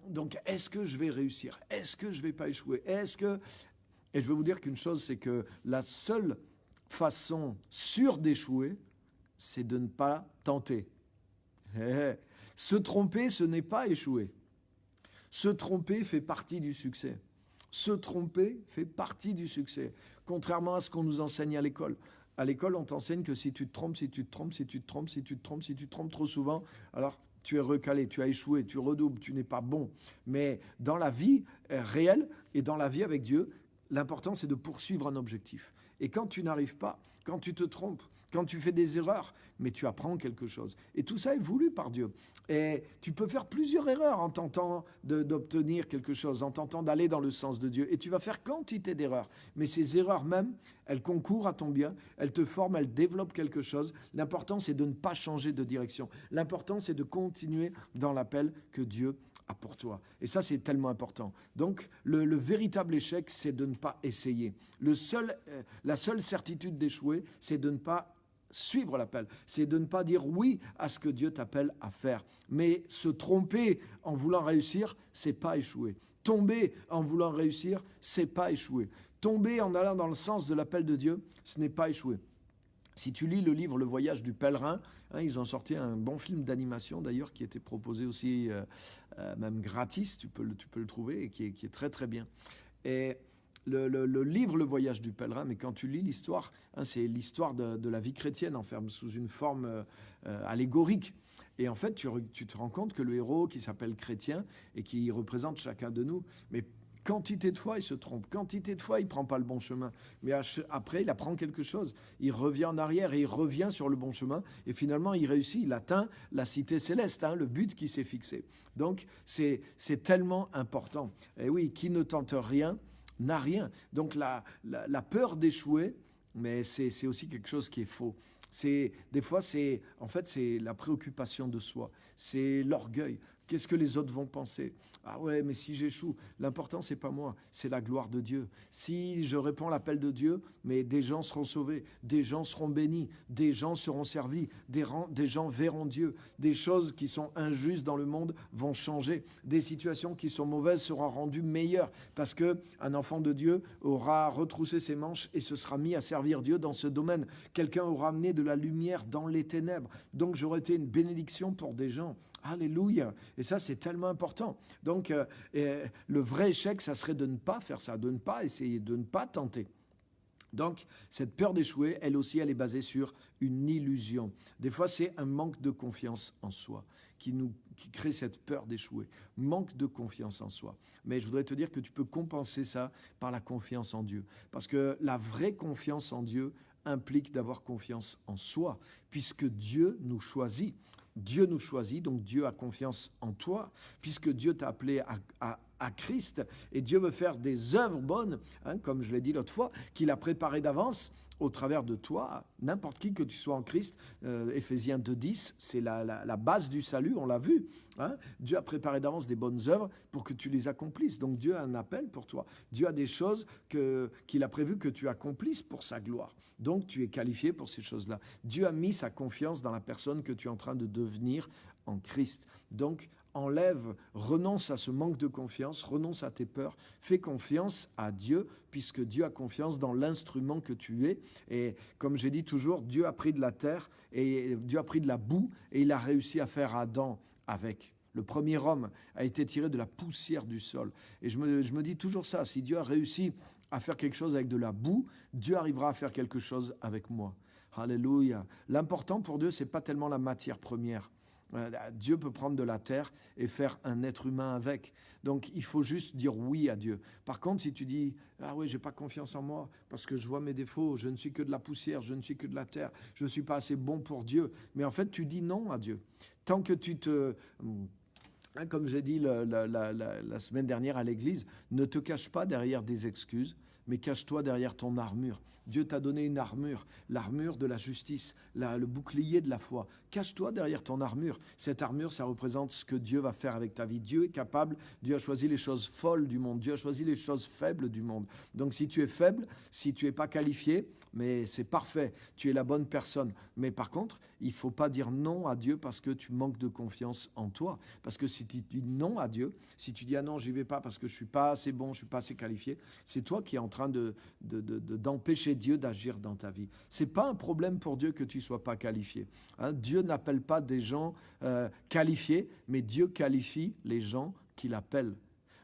Donc est-ce que je vais réussir ? Est-ce que je vais pas échouer ? Et je vais vous dire qu'une chose, c'est que la seule façon sûre d'échouer, c'est de ne pas tenter. Se tromper, ce n'est pas échouer. Se tromper fait partie du succès. Se tromper fait partie du succès. Contrairement à ce qu'on nous enseigne à l'école. À l'école, on t'enseigne que si tu te trompes trop souvent, alors tu es recalé, tu as échoué, tu redoubles, tu n'es pas bon. Mais dans la vie réelle et dans la vie avec Dieu, l'important, c'est de poursuivre un objectif. Et quand tu n'arrives pas, quand tu te trompes, quand tu fais des erreurs, mais tu apprends quelque chose. Et tout ça est voulu par Dieu. Et tu peux faire plusieurs erreurs en tentant d'obtenir quelque chose, en tentant d'aller dans le sens de Dieu. Et tu vas faire quantité d'erreurs. Mais ces erreurs même, elles concourent à ton bien, elles te forment, elles développent quelque chose. L'important, c'est de ne pas changer de direction. L'important, c'est de continuer dans l'appel que Dieu a pour toi. Et ça, c'est tellement important. Donc, le véritable échec, c'est de ne pas essayer. La seule certitude d'échouer, c'est de ne pas suivre l'appel. C'est de ne pas dire oui à ce que Dieu t'appelle à faire. Mais se tromper en voulant réussir, c'est pas échouer. Tomber en voulant réussir, c'est pas échouer. Tomber en allant dans le sens de l'appel de Dieu, ce n'est pas échouer. Si tu lis le livre Le Voyage du Pèlerin, ils ont sorti un bon film d'animation d'ailleurs qui était proposé aussi même gratis, tu peux le trouver et qui est très très bien. Et le livre Le Voyage du Pèlerin, mais quand tu lis l'histoire, c'est l'histoire de la vie chrétienne sous une forme allégorique. Et en fait, tu te rends compte que le héros qui s'appelle chrétien et qui représente chacun de nous, mais quantité de fois, il se trompe. Quantité de fois, il ne prend pas le bon chemin. Mais après, il apprend quelque chose. Il revient en arrière et il revient sur le bon chemin. Et finalement, il réussit. Il atteint la cité céleste, le but qui s'est fixé. Donc, c'est tellement important. Et oui, qui ne tente rien n'a rien. Donc, la peur d'échouer, mais c'est aussi quelque chose qui est faux. Des fois, c'est la préoccupation de soi. C'est l'orgueil. Qu'est-ce que les autres vont penser? Ah ouais, mais si j'échoue, l'important, c'est pas moi, c'est la gloire de Dieu. Si je réponds à l'appel de Dieu, mais des gens seront sauvés, des gens seront bénis, des gens seront servis, des gens verront Dieu, des choses qui sont injustes dans le monde vont changer, des situations qui sont mauvaises seront rendues meilleures, parce qu'un enfant de Dieu aura retroussé ses manches et se sera mis à servir Dieu dans ce domaine. Quelqu'un aura amené de la lumière dans les ténèbres. Donc j'aurais été une bénédiction pour des gens. Alléluia. Et ça, c'est tellement important. Donc, le vrai échec, ça serait de ne pas faire ça, de ne pas essayer, de ne pas tenter. Donc, cette peur d'échouer, elle aussi, elle est basée sur une illusion. Des fois, c'est un manque de confiance en soi qui crée cette peur d'échouer. Manque de confiance en soi. Mais je voudrais te dire que tu peux compenser ça par la confiance en Dieu. Parce que la vraie confiance en Dieu implique d'avoir confiance en soi, puisque Dieu nous choisit. Dieu nous choisit, donc Dieu a confiance en toi, puisque Dieu t'a appelé à Christ, et Dieu veut faire des œuvres bonnes, comme je l'ai dit l'autre fois, qu'il a préparées d'avance au travers de toi, n'importe qui que tu sois en Christ. Éphésiens 2:10, c'est la base du salut, on l'a vu. Dieu a préparé d'avance des bonnes œuvres pour que tu les accomplisses. Donc Dieu a un appel pour toi. Dieu a des choses qu'il a prévu que tu accomplisses pour sa gloire. Donc tu es qualifié pour ces choses-là. Dieu a mis sa confiance dans la personne que tu es en train de devenir en Christ. Donc renonce à ce manque de confiance, renonce à tes peurs, fais confiance à Dieu, puisque Dieu a confiance dans l'instrument que tu es. Et comme j'ai dit toujours, Dieu a pris de la terre et Dieu a pris de la boue et il a réussi à faire Adam avec. Le premier homme a été tiré de la poussière du sol. Et je me dis toujours ça, si Dieu a réussi à faire quelque chose avec de la boue, Dieu arrivera à faire quelque chose avec moi. Alléluia. L'important pour Dieu, c'est pas tellement la matière première. Dieu peut prendre de la terre et faire un être humain avec. Donc, il faut juste dire oui à Dieu. Par contre, si tu dis « Ah oui, j'ai pas confiance en moi parce que je vois mes défauts, je ne suis que de la poussière, je ne suis que de la terre, je ne suis pas assez bon pour Dieu. » Mais en fait, tu dis non à Dieu. Tant que tu te... Comme j'ai dit la semaine dernière à l'église, ne te cache pas derrière des excuses, mais cache-toi derrière ton armure. Dieu t'a donné une armure, l'armure de la justice, le bouclier de la foi. Cache-toi derrière ton armure. Cette armure, ça représente ce que Dieu va faire avec ta vie. Dieu est capable, Dieu a choisi les choses folles du monde, Dieu a choisi les choses faibles du monde. Donc si tu es faible, si tu n'es pas qualifié, mais c'est parfait, tu es la bonne personne. Mais par contre, il ne faut pas dire non à Dieu parce que tu manques de confiance en toi. Parce que si tu dis non à Dieu, si tu dis « Ah non, j'y vais pas parce que je ne suis pas assez bon, je ne suis pas assez qualifié », c'est toi qui es en train d'empêcher Dieu d'agir dans ta vie. Ce n'est pas un problème pour Dieu que tu ne sois pas qualifié. Dieu n'appelle pas des gens qualifiés, mais Dieu qualifie les gens qu'il appelle.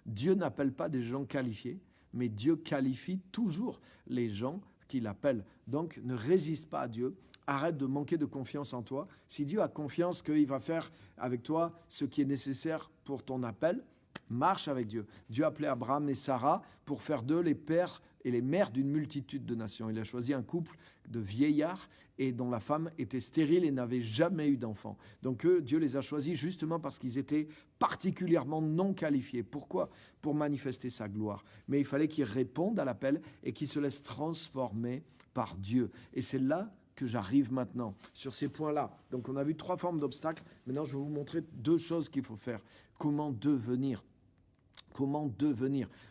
Dieu n'appelle pas des gens qualifiés, mais Dieu qualifie toujours les gens qu'il appelle. Donc, ne résiste pas à Dieu, arrête de manquer de confiance en toi. Si Dieu a confiance qu'il va faire avec toi ce qui est nécessaire pour ton appel, marche avec Dieu. Dieu a appelé Abraham et Sarah pour faire d'eux les pères et les mères d'une multitude de nations. Il a choisi un couple de vieillards et dont la femme était stérile et n'avait jamais eu d'enfant. Donc eux, Dieu les a choisis justement parce qu'ils étaient particulièrement non qualifiés. Pourquoi ? Pour manifester sa gloire. Mais il fallait qu'ils répondent à l'appel et qu'ils se laissent transformer par Dieu. Et c'est là que j'arrive maintenant, sur ces points-là. Donc on a vu 3 formes d'obstacles. Maintenant, je vais vous montrer 2 choses qu'il faut faire. Comment devenir ?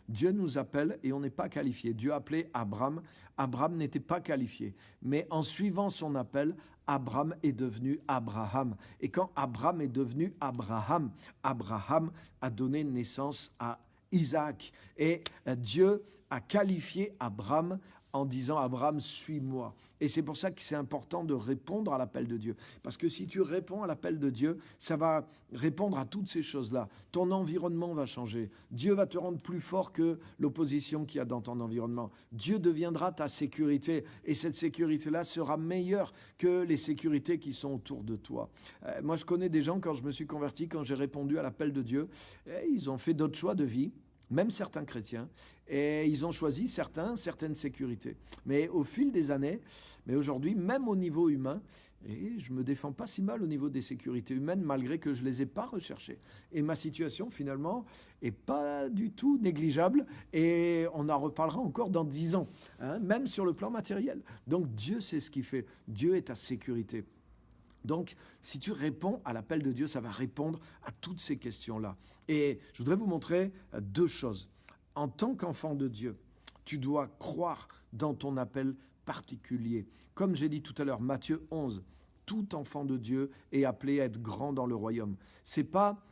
Dieu nous appelle et on n'est pas qualifié. Dieu a appelé Abraham. Abraham n'était pas qualifié. Mais en suivant son appel, Abraham est devenu Abraham. Et quand Abraham est devenu Abraham, Abraham a donné naissance à Isaac. Et Dieu a qualifié Abraham en disant « Abraham, suis-moi ». Et c'est pour ça que c'est important de répondre à l'appel de Dieu. Parce que si tu réponds à l'appel de Dieu, ça va répondre à toutes ces choses-là. Ton environnement va changer. Dieu va te rendre plus fort que l'opposition qu'il y a dans ton environnement. Dieu deviendra ta sécurité. Et cette sécurité-là sera meilleure que les sécurités qui sont autour de toi. Moi, je connais des gens, quand je me suis converti, quand j'ai répondu à l'appel de Dieu, ils ont fait d'autres choix de vie. Même certains chrétiens, et ils ont choisi certaines sécurités. Mais au fil des années, mais aujourd'hui, même au niveau humain, et je me défends pas si mal au niveau des sécurités humaines, malgré que je les ai pas recherchées. Et ma situation, finalement, est pas du tout négligeable, et on en reparlera encore dans 10 ans, même sur le plan matériel. Donc Dieu sait ce qu'il fait. Dieu est ta sécurité. Donc, si tu réponds à l'appel de Dieu, ça va répondre à toutes ces questions-là. Et je voudrais vous montrer 2 choses. En tant qu'enfant de Dieu, tu dois croire dans ton appel particulier. Comme j'ai dit tout à l'heure, Matthieu 11, tout enfant de Dieu est appelé à être grand dans le royaume. C'est pas...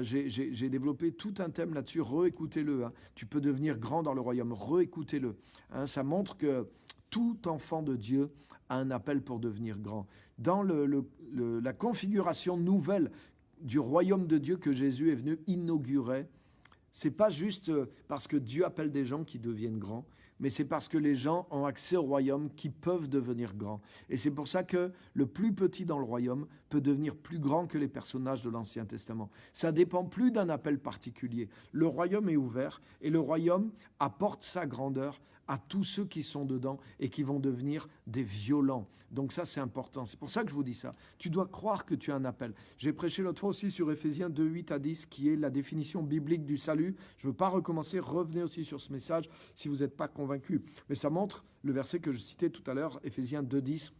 J'ai développé tout un thème là-dessus, réécoutez-le. Tu peux devenir grand dans le royaume, réécoutez-le. Ça montre que tout enfant de Dieu a un appel pour devenir grand. Dans la configuration nouvelle du royaume de Dieu que Jésus est venu inaugurer, c'est pas juste parce que Dieu appelle des gens qui deviennent grands, mais c'est parce que les gens ont accès au royaume qui peuvent devenir grands. Et c'est pour ça que le plus petit dans le royaume peut devenir plus grand que les personnages de l'Ancien Testament. Ça ne dépend plus d'un appel particulier. Le royaume est ouvert et le royaume apporte sa grandeur à tous ceux qui sont dedans et qui vont devenir des violents. Donc ça, c'est important. C'est pour ça que je vous dis ça. Tu dois croire que tu as un appel. J'ai prêché l'autre fois aussi sur Éphésiens 2, 8 à 10, qui est la définition biblique du salut. Je ne veux pas recommencer. Revenez aussi sur ce message si vous n'êtes pas convaincu. Mais ça montre le verset que je citais tout à l'heure, Éphésiens 2, 10.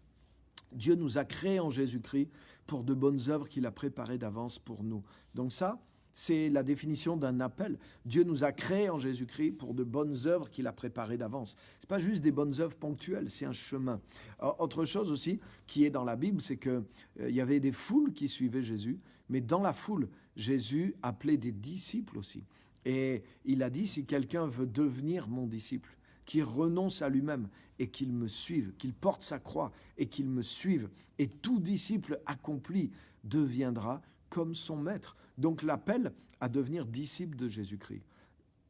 Dieu nous a créés en Jésus-Christ pour de bonnes œuvres qu'il a préparées d'avance pour nous. Donc ça, c'est la définition d'un appel. Dieu nous a créés en Jésus-Christ pour de bonnes œuvres qu'il a préparées d'avance. Ce n'est pas juste des bonnes œuvres ponctuelles, c'est un chemin. Alors, autre chose aussi qui est dans la Bible, c'est qu'il y avait des foules qui suivaient Jésus, mais dans la foule, Jésus appelait des disciples aussi. Et il a dit, si quelqu'un veut devenir mon disciple, qu'il renonce à lui-même et qu'il me suive, qu'il porte sa croix et qu'il me suive. Et tout disciple accompli deviendra comme son maître. Donc l'appel à devenir disciple de Jésus-Christ.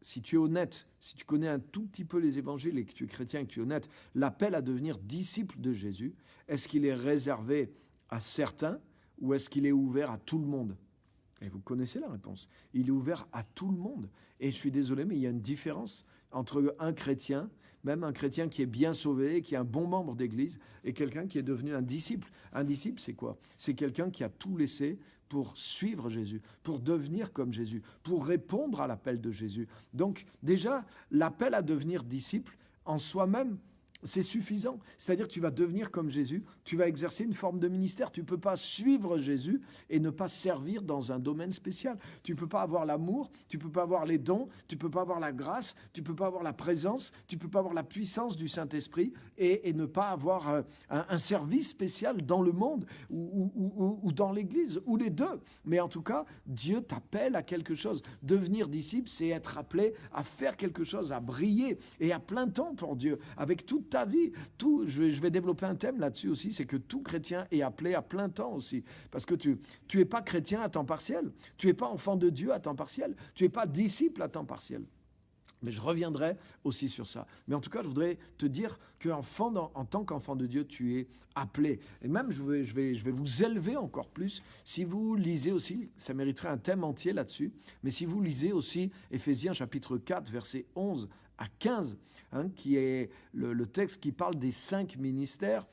Si tu es honnête, si tu connais un tout petit peu les évangiles et que tu es chrétien et que tu es honnête, l'appel à devenir disciple de Jésus, est-ce qu'il est réservé à certains ou est-ce qu'il est ouvert à tout le monde ? Et vous connaissez la réponse. Il est ouvert à tout le monde. Et je suis désolé, mais il y a une différence entre un chrétien, même un chrétien qui est bien sauvé, qui est un bon membre d'église, et quelqu'un qui est devenu un disciple. Un disciple, c'est quoi ? C'est quelqu'un qui a tout laissé pour suivre Jésus, pour devenir comme Jésus, pour répondre à l'appel de Jésus. Donc déjà, l'appel à devenir disciple, en soi-même, c'est suffisant. C'est-à-dire que tu vas devenir comme Jésus, tu vas exercer une forme de ministère. Tu ne peux pas suivre Jésus et ne pas servir dans un domaine spécial. Tu ne peux pas avoir l'amour, tu ne peux pas avoir les dons, tu ne peux pas avoir la grâce, tu ne peux pas avoir la présence, tu ne peux pas avoir la puissance du Saint-Esprit et ne pas avoir un service spécial dans le monde ou dans l'Église, ou les deux. Mais en tout cas, Dieu t'appelle à quelque chose. Devenir disciple, c'est être appelé à faire quelque chose, à briller et à plein temps pour Dieu, avec toute ta vie. Je vais développer un thème là-dessus aussi, c'est que tout chrétien est appelé à plein temps aussi. Parce que tu es pas chrétien à temps partiel, tu es pas enfant de Dieu à temps partiel, tu es pas disciple à temps partiel. Mais je reviendrai aussi sur ça. Mais en tout cas, je voudrais te dire qu'en tant qu'enfant de Dieu, tu es appelé. Et même, je vais vous élever encore plus. Si vous lisez aussi, ça mériterait un thème entier là-dessus, mais si vous lisez aussi Éphésiens chapitre 4, versets 11 à 15, qui est le texte qui parle des 5 ministères,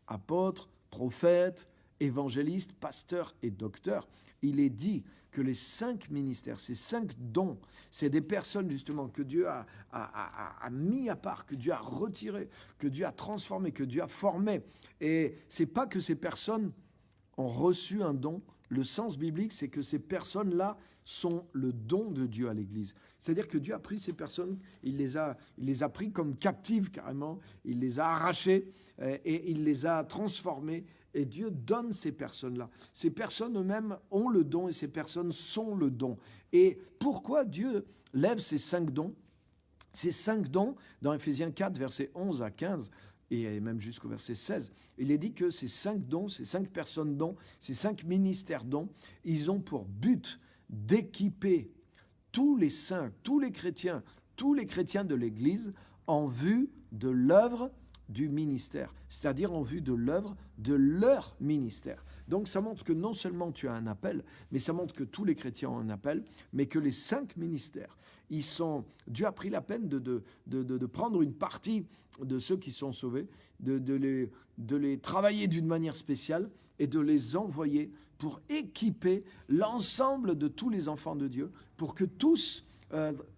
apôtres, prophètes, évangélistes, pasteurs et docteurs, il est dit que les 5 ministères, ces 5 dons, c'est des personnes justement que Dieu a mis à part, que Dieu a retiré, que Dieu a transformé, que Dieu a formé. Et c'est pas que ces personnes ont reçu un don. Le sens biblique, c'est que ces personnes-là sont le don de Dieu à l'Église. C'est-à-dire que Dieu a pris ces personnes, il les a pris comme captives carrément, il les a arrachées et il les a transformées. Et Dieu donne ces personnes-là. Ces personnes eux-mêmes ont le don et ces personnes sont le don. Et pourquoi Dieu lève ces 5 dons? Ces 5 dons, dans Éphésiens 4, versets 11 à 15, et même jusqu'au verset 16, il est dit que ces 5 dons, ces 5 personnes dons, ces 5 ministères dons, ils ont pour but d'équiper tous les saints, tous les chrétiens de l'Église en vue de l'œuvre du ministère, c'est-à-dire en vue de l'œuvre de leur ministère. Donc ça montre que non seulement tu as un appel, mais ça montre que tous les chrétiens ont un appel, mais que les 5 ministères, Dieu a pris la peine de prendre une partie de ceux qui sont sauvés, de les travailler d'une manière spéciale et de les envoyer pour équiper l'ensemble de tous les enfants de Dieu, pour que tous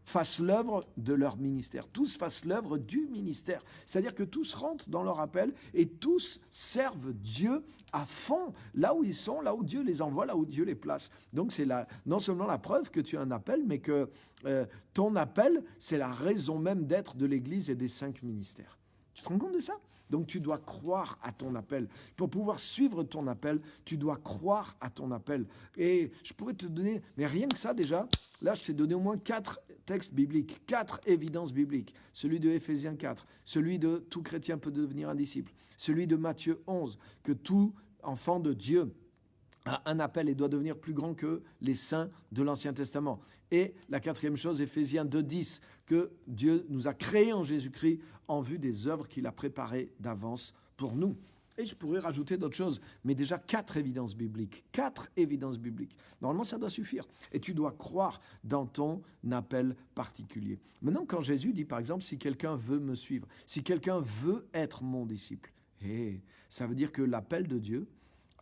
fassent l'œuvre de leur ministère, tous fassent l'œuvre du ministère. C'est-à-dire que tous rentrent dans leur appel et tous servent Dieu à fond, là où ils sont, là où Dieu les envoie, là où Dieu les place. Donc c'est non seulement la preuve que tu as un appel, mais que ton appel, c'est la raison même d'être de l'Église et des 5 ministères. Tu te rends compte de ça ? Donc tu dois croire à ton appel. Pour pouvoir suivre ton appel, tu dois croire à ton appel. Et je pourrais te donner, mais rien que ça déjà, là je t'ai donné au moins 4 textes bibliques, 4 évidences bibliques. Celui de Éphésiens 4, celui de tout chrétien peut devenir un disciple, celui de Matthieu 11, que tout enfant de Dieu a un appel et doit devenir plus grand que les saints de l'Ancien Testament. Et la 4e chose, Éphésiens 2:10, que Dieu nous a créés en Jésus-Christ en vue des œuvres qu'il a préparées d'avance pour nous. Et je pourrais rajouter d'autres choses, mais déjà 4 évidences bibliques. 4 évidences bibliques. Normalement, ça doit suffire. Et tu dois croire dans ton appel particulier. Maintenant, quand Jésus dit, par exemple, si quelqu'un veut me suivre, si quelqu'un veut être mon disciple, ça veut dire que l'appel de Dieu,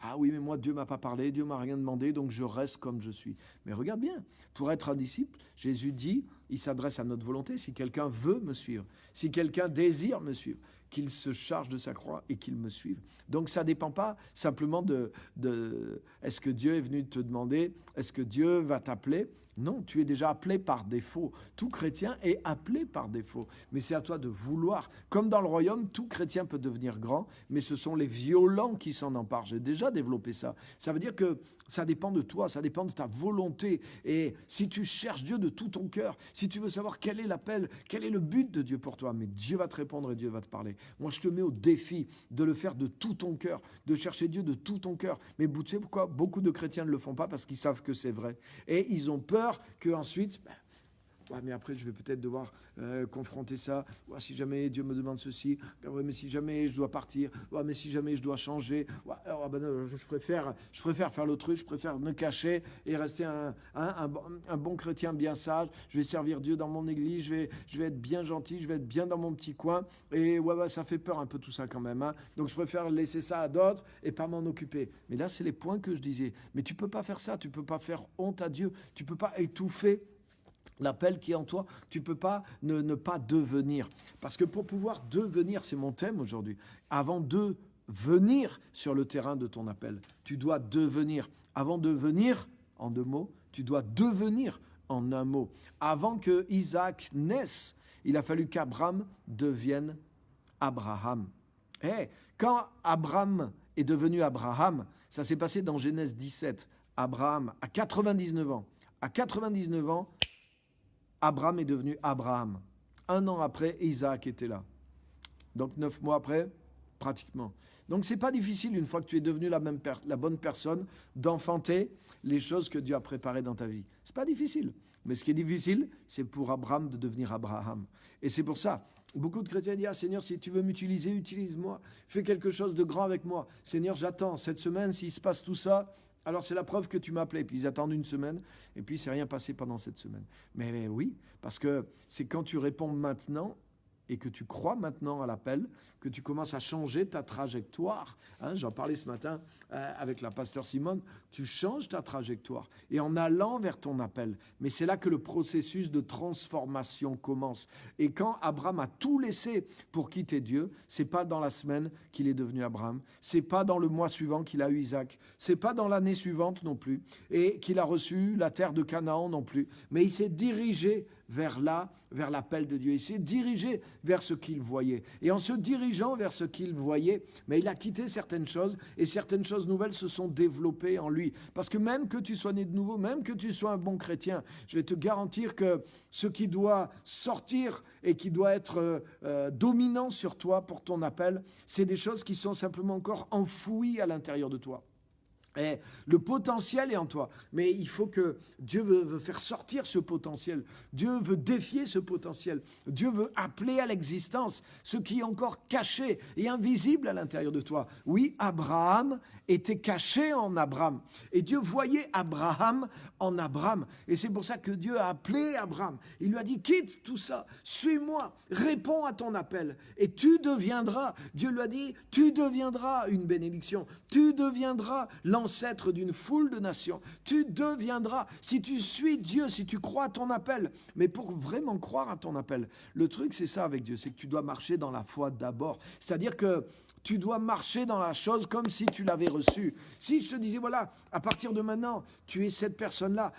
ah oui, mais moi, Dieu ne m'a pas parlé, Dieu ne m'a rien demandé, donc je reste comme je suis. Mais regarde bien, pour être un disciple, Jésus dit, il s'adresse à notre volonté, si quelqu'un veut me suivre, si quelqu'un désire me suivre, qu'il se charge de sa croix et qu'il me suive. Donc ça ne dépend pas simplement de est-ce que Dieu est venu te demander, est-ce que Dieu va t'appeler ? Non, tu es déjà appelé par défaut. Tout chrétien est appelé par défaut. Mais c'est à toi de vouloir. Comme dans le royaume, tout chrétien peut devenir grand, mais ce sont les violents qui s'en emparent. J'ai déjà développé ça. Ça veut dire que ça dépend de toi, ça dépend de ta volonté. Et si tu cherches Dieu de tout ton cœur, si tu veux savoir quel est l'appel, quel est le but de Dieu pour toi, mais Dieu va te répondre et Dieu va te parler. Moi, je te mets au défi de le faire de tout ton cœur, de chercher Dieu de tout ton cœur. Mais tu sais pourquoi beaucoup de chrétiens ne le font pas? Parce qu'ils savent que c'est vrai. Et ils ont peur qu'ensuite... Ouais, mais après, je vais peut-être devoir confronter ça. Ouais, si jamais Dieu me demande ceci, ouais, mais si jamais je dois partir, ouais, mais si jamais je dois changer, ouais, alors, non, je préfère faire l'autruche, je préfère me cacher et rester un bon chrétien bien sage. Je vais servir Dieu dans mon église, je vais être bien gentil, je vais être bien dans mon petit coin. Et ouais, ça fait peur un peu tout ça quand même. Hein. Donc je préfère laisser ça à d'autres et pas m'en occuper. Mais là, c'est les points que je disais. Mais tu peux pas faire ça, tu peux pas faire honte à Dieu, tu peux pas étouffer l'appel qui est en toi, tu ne peux pas ne pas devenir. Parce que pour pouvoir devenir, c'est mon thème aujourd'hui, avant de venir sur le terrain de ton appel, tu dois devenir. Avant de venir, en 2 mots, tu dois devenir en 1 mot. Avant que Isaac naisse, il a fallu qu'Abraham devienne Abraham. Quand Abraham est devenu Abraham, ça s'est passé dans Genèse 17. Abraham a 99 ans. À 99 ans, Abraham est devenu Abraham. 1 an après, Isaac était là. Donc 9 mois après, pratiquement. Donc c'est pas difficile, une fois que tu es devenu la bonne personne, d'enfanter les choses que Dieu a préparées dans ta vie. C'est pas difficile. Mais ce qui est difficile, c'est pour Abraham de devenir Abraham. Et c'est pour ça, beaucoup de chrétiens disent, Seigneur, si tu veux m'utiliser, utilise-moi. Fais quelque chose de grand avec moi. Seigneur, j'attends. Cette semaine, s'il se passe tout ça, alors c'est la preuve que tu m'as appelé. Puis ils attendent une semaine, et puis il ne s'est rien passé pendant cette semaine. Mais oui, parce que c'est quand tu réponds maintenant, et que tu crois maintenant à l'appel, que tu commences à changer ta trajectoire. J'en parlais ce matin avec la pasteur Simone. Tu changes ta trajectoire et en allant vers ton appel. Mais c'est là que le processus de transformation commence. Et quand Abraham a tout laissé pour quitter Dieu, c'est pas dans la semaine qu'il est devenu Abraham. C'est pas dans le mois suivant qu'il a eu Isaac. C'est pas dans l'année suivante non plus. Et qu'il a reçu la terre de Canaan non plus. Mais il s'est dirigé vers l'appel de Dieu. Il s'est dirigé vers ce qu'il voyait. Et en se dirigeant vers ce qu'il voyait, mais il a quitté certaines choses et certaines choses nouvelles se sont développées en lui. Parce que même que tu sois né de nouveau, même que tu sois un bon chrétien, je vais te garantir que ce qui doit sortir et qui doit être dominant sur toi pour ton appel, c'est des choses qui sont simplement encore enfouies à l'intérieur de toi. Et le potentiel est en toi, mais il faut que Dieu veut faire sortir ce potentiel. Dieu veut défier ce potentiel. Dieu veut appeler à l'existence ce qui est encore caché et invisible à l'intérieur de toi. Oui, Abraham était caché en Abraham. Et Dieu voyait Abraham en Abraham. Et c'est pour ça que Dieu a appelé Abraham. Il lui a dit, quitte tout ça, suis-moi, réponds à ton appel. Et tu deviendras, Dieu lui a dit, tu deviendras une bénédiction. Tu deviendras l'ancêtre d'une foule de nations. Tu deviendras, si tu suis Dieu, si tu crois à ton appel. Mais pour vraiment croire à ton appel, le truc c'est ça avec Dieu, c'est que tu dois marcher dans la foi d'abord. C'est-à-dire que tu dois marcher dans la chose comme si tu l'avais reçue. Si je te disais, voilà, à partir de maintenant, tu es cette personne-là,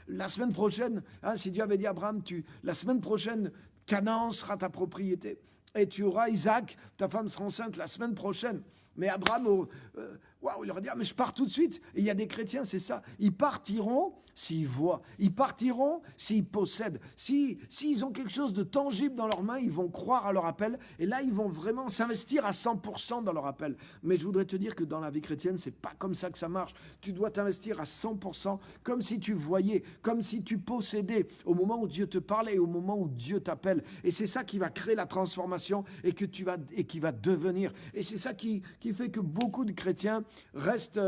la semaine prochaine, si Dieu avait dit à Abraham, la semaine prochaine, Canaan sera ta propriété, et tu auras Isaac, ta femme sera enceinte la semaine prochaine. Mais Abraham, il aurait dit, mais je pars tout de suite. Et il y a des chrétiens, c'est ça. Ils partiront s'ils voient. Ils partiront s'ils possèdent. S'ils ont quelque chose de tangible dans leurs mains, ils vont croire à leur appel. Et là, ils vont vraiment s'investir à 100% dans leur appel. Mais je voudrais te dire que dans la vie chrétienne, c'est pas comme ça que ça marche. Tu dois t'investir à 100%, comme si tu voyais, comme si tu possédais au moment où Dieu te parlait et au moment où Dieu t'appelle. Et c'est ça qui va créer la transformation et qui va devenir. Et c'est ça qui fait que beaucoup de chrétiens restent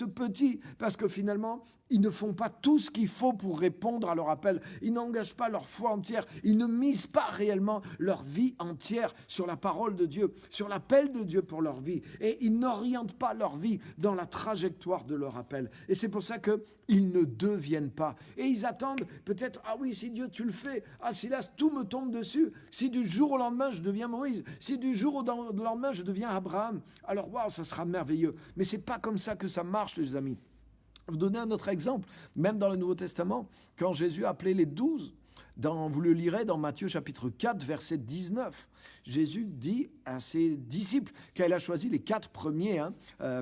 petits, parce que finalement, ils ne font pas tout ce qu'il faut pour répondre à leur appel. Ils n'engagent pas leur foi entière. Ils ne misent pas réellement leur vie entière sur la parole de Dieu, sur l'appel de Dieu pour leur vie. Et ils n'orientent pas leur vie dans la trajectoire de leur appel. Et c'est pour ça qu'ils ne deviennent pas. Et ils attendent peut-être, oui, si Dieu tu le fais, si là tout me tombe dessus, si du jour au lendemain je deviens Moïse, si du jour au lendemain je deviens Abraham, alors ça sera merveilleux. Mais c'est pas comme ça que ça marche, les amis. Je vais vous donner un autre exemple, même dans le Nouveau Testament, quand Jésus a appelé les 12, vous le lirez dans Matthieu chapitre 4, verset 19. Jésus dit à ses disciples, quand il a choisi les 4 premiers,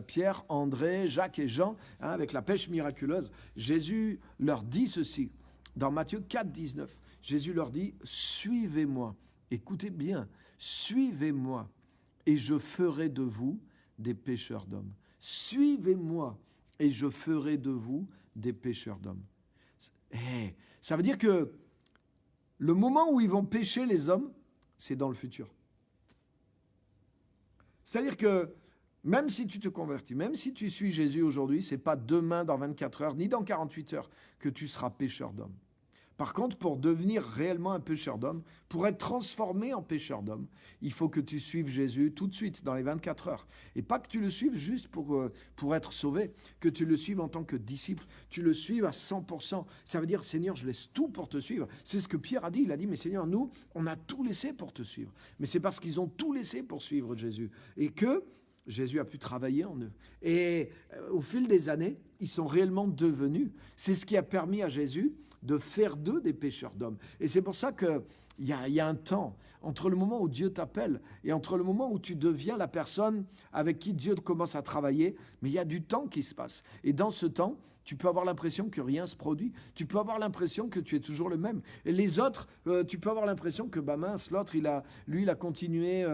Pierre, André, Jacques et Jean, avec la pêche miraculeuse, Jésus leur dit ceci, dans Matthieu 4, 19. Jésus leur dit, suivez-moi, écoutez bien, suivez-moi, et je ferai de vous des pêcheurs d'hommes. Suivez-moi, et je ferai de vous des pêcheurs d'hommes. Ça veut dire que le moment où ils vont pêcher les hommes, c'est dans le futur. C'est-à-dire que même si tu te convertis, même si tu suis Jésus aujourd'hui, ce n'est pas demain, dans 24 heures, ni dans 48 heures que tu seras pêcheur d'hommes. Par contre, pour devenir réellement un pêcheur d'hommes, pour être transformé en pêcheur d'hommes, il faut que tu suives Jésus tout de suite, dans les 24 heures. Et pas que tu le suives juste pour être sauvé, que tu le suives en tant que disciple, tu le suives à 100%. Ça veut dire, Seigneur, je laisse tout pour te suivre. C'est ce que Pierre a dit. Il a dit, mais Seigneur, nous, on a tout laissé pour te suivre. Mais c'est parce qu'ils ont tout laissé pour suivre Jésus. Et que Jésus a pu travailler en eux. Et au fil des années, ils sont réellement devenus. C'est ce qui a permis à Jésus de faire d'eux des pêcheurs d'hommes. Et c'est pour ça qu'il y a un temps entre le moment où Dieu t'appelle et entre le moment où tu deviens la personne avec qui Dieu commence à travailler, mais il y a du temps qui se passe. Et dans ce temps, tu peux avoir l'impression que rien se produit. Tu peux avoir l'impression que tu es toujours le même. Et les autres, tu peux avoir l'impression que, mince, l'autre, il a continué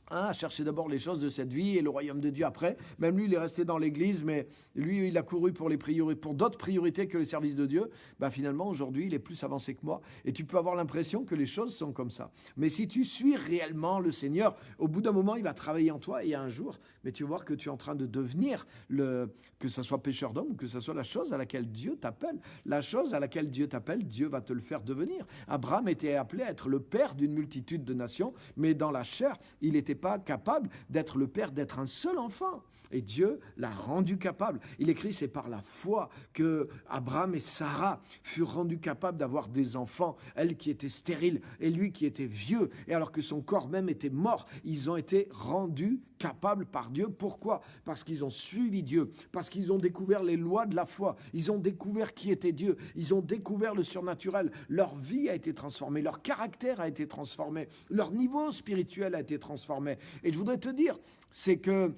à chercher d'abord les choses de cette vie et le royaume de Dieu après. Même lui, il est resté dans l'église, mais lui, il a couru pour d'autres priorités que le service de Dieu. Finalement, aujourd'hui, il est plus avancé que moi. Et tu peux avoir l'impression que les choses sont comme ça. Mais si tu suis réellement le Seigneur, au bout d'un moment, il va travailler en toi et un jour, mais tu vas voir que tu es en train de devenir, que ce soit pécheur d'homme ou que ce soit la chose à laquelle Dieu t'appelle. La chose à laquelle Dieu t'appelle, Dieu va te le faire devenir. Abraham était appelé à être le père d'une multitude de nations, mais dans la chair, il était pas capable d'être le père, d'être un seul enfant. Et Dieu l'a rendu capable. Il écrit, c'est par la foi que Abraham et Sarah furent rendus capables d'avoir des enfants. Elle qui était stérile et lui qui était vieux. Et alors que son corps même était mort, ils ont été rendus capables par Dieu. Pourquoi ? Parce qu'ils ont suivi Dieu. Parce qu'ils ont découvert les lois de la foi. Ils ont découvert qui était Dieu. Ils ont découvert le surnaturel. Leur vie a été transformée. Leur caractère a été transformé. Leur niveau spirituel a été transformé. Et je voudrais te dire, c'est que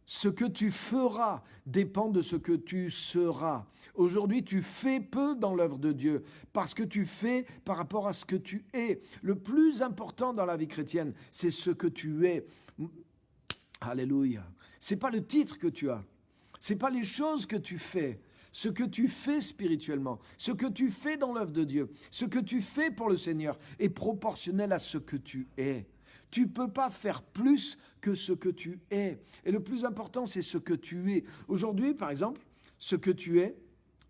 ce que tu feras dépend de ce que tu seras. Aujourd'hui, tu fais peu dans l'œuvre de Dieu parce que tu fais par rapport à ce que tu es. Le plus important dans la vie chrétienne, c'est ce que tu es. Alléluia. C'est pas le titre que tu as. C'est pas les choses que tu fais. Ce que tu fais spirituellement, ce que tu fais dans l'œuvre de Dieu, ce que tu fais pour le Seigneur est proportionnel à ce que tu es. Tu ne peux pas faire plus que ce que tu es. Et le plus important, c'est ce que tu es. Aujourd'hui, par exemple, ce que tu es,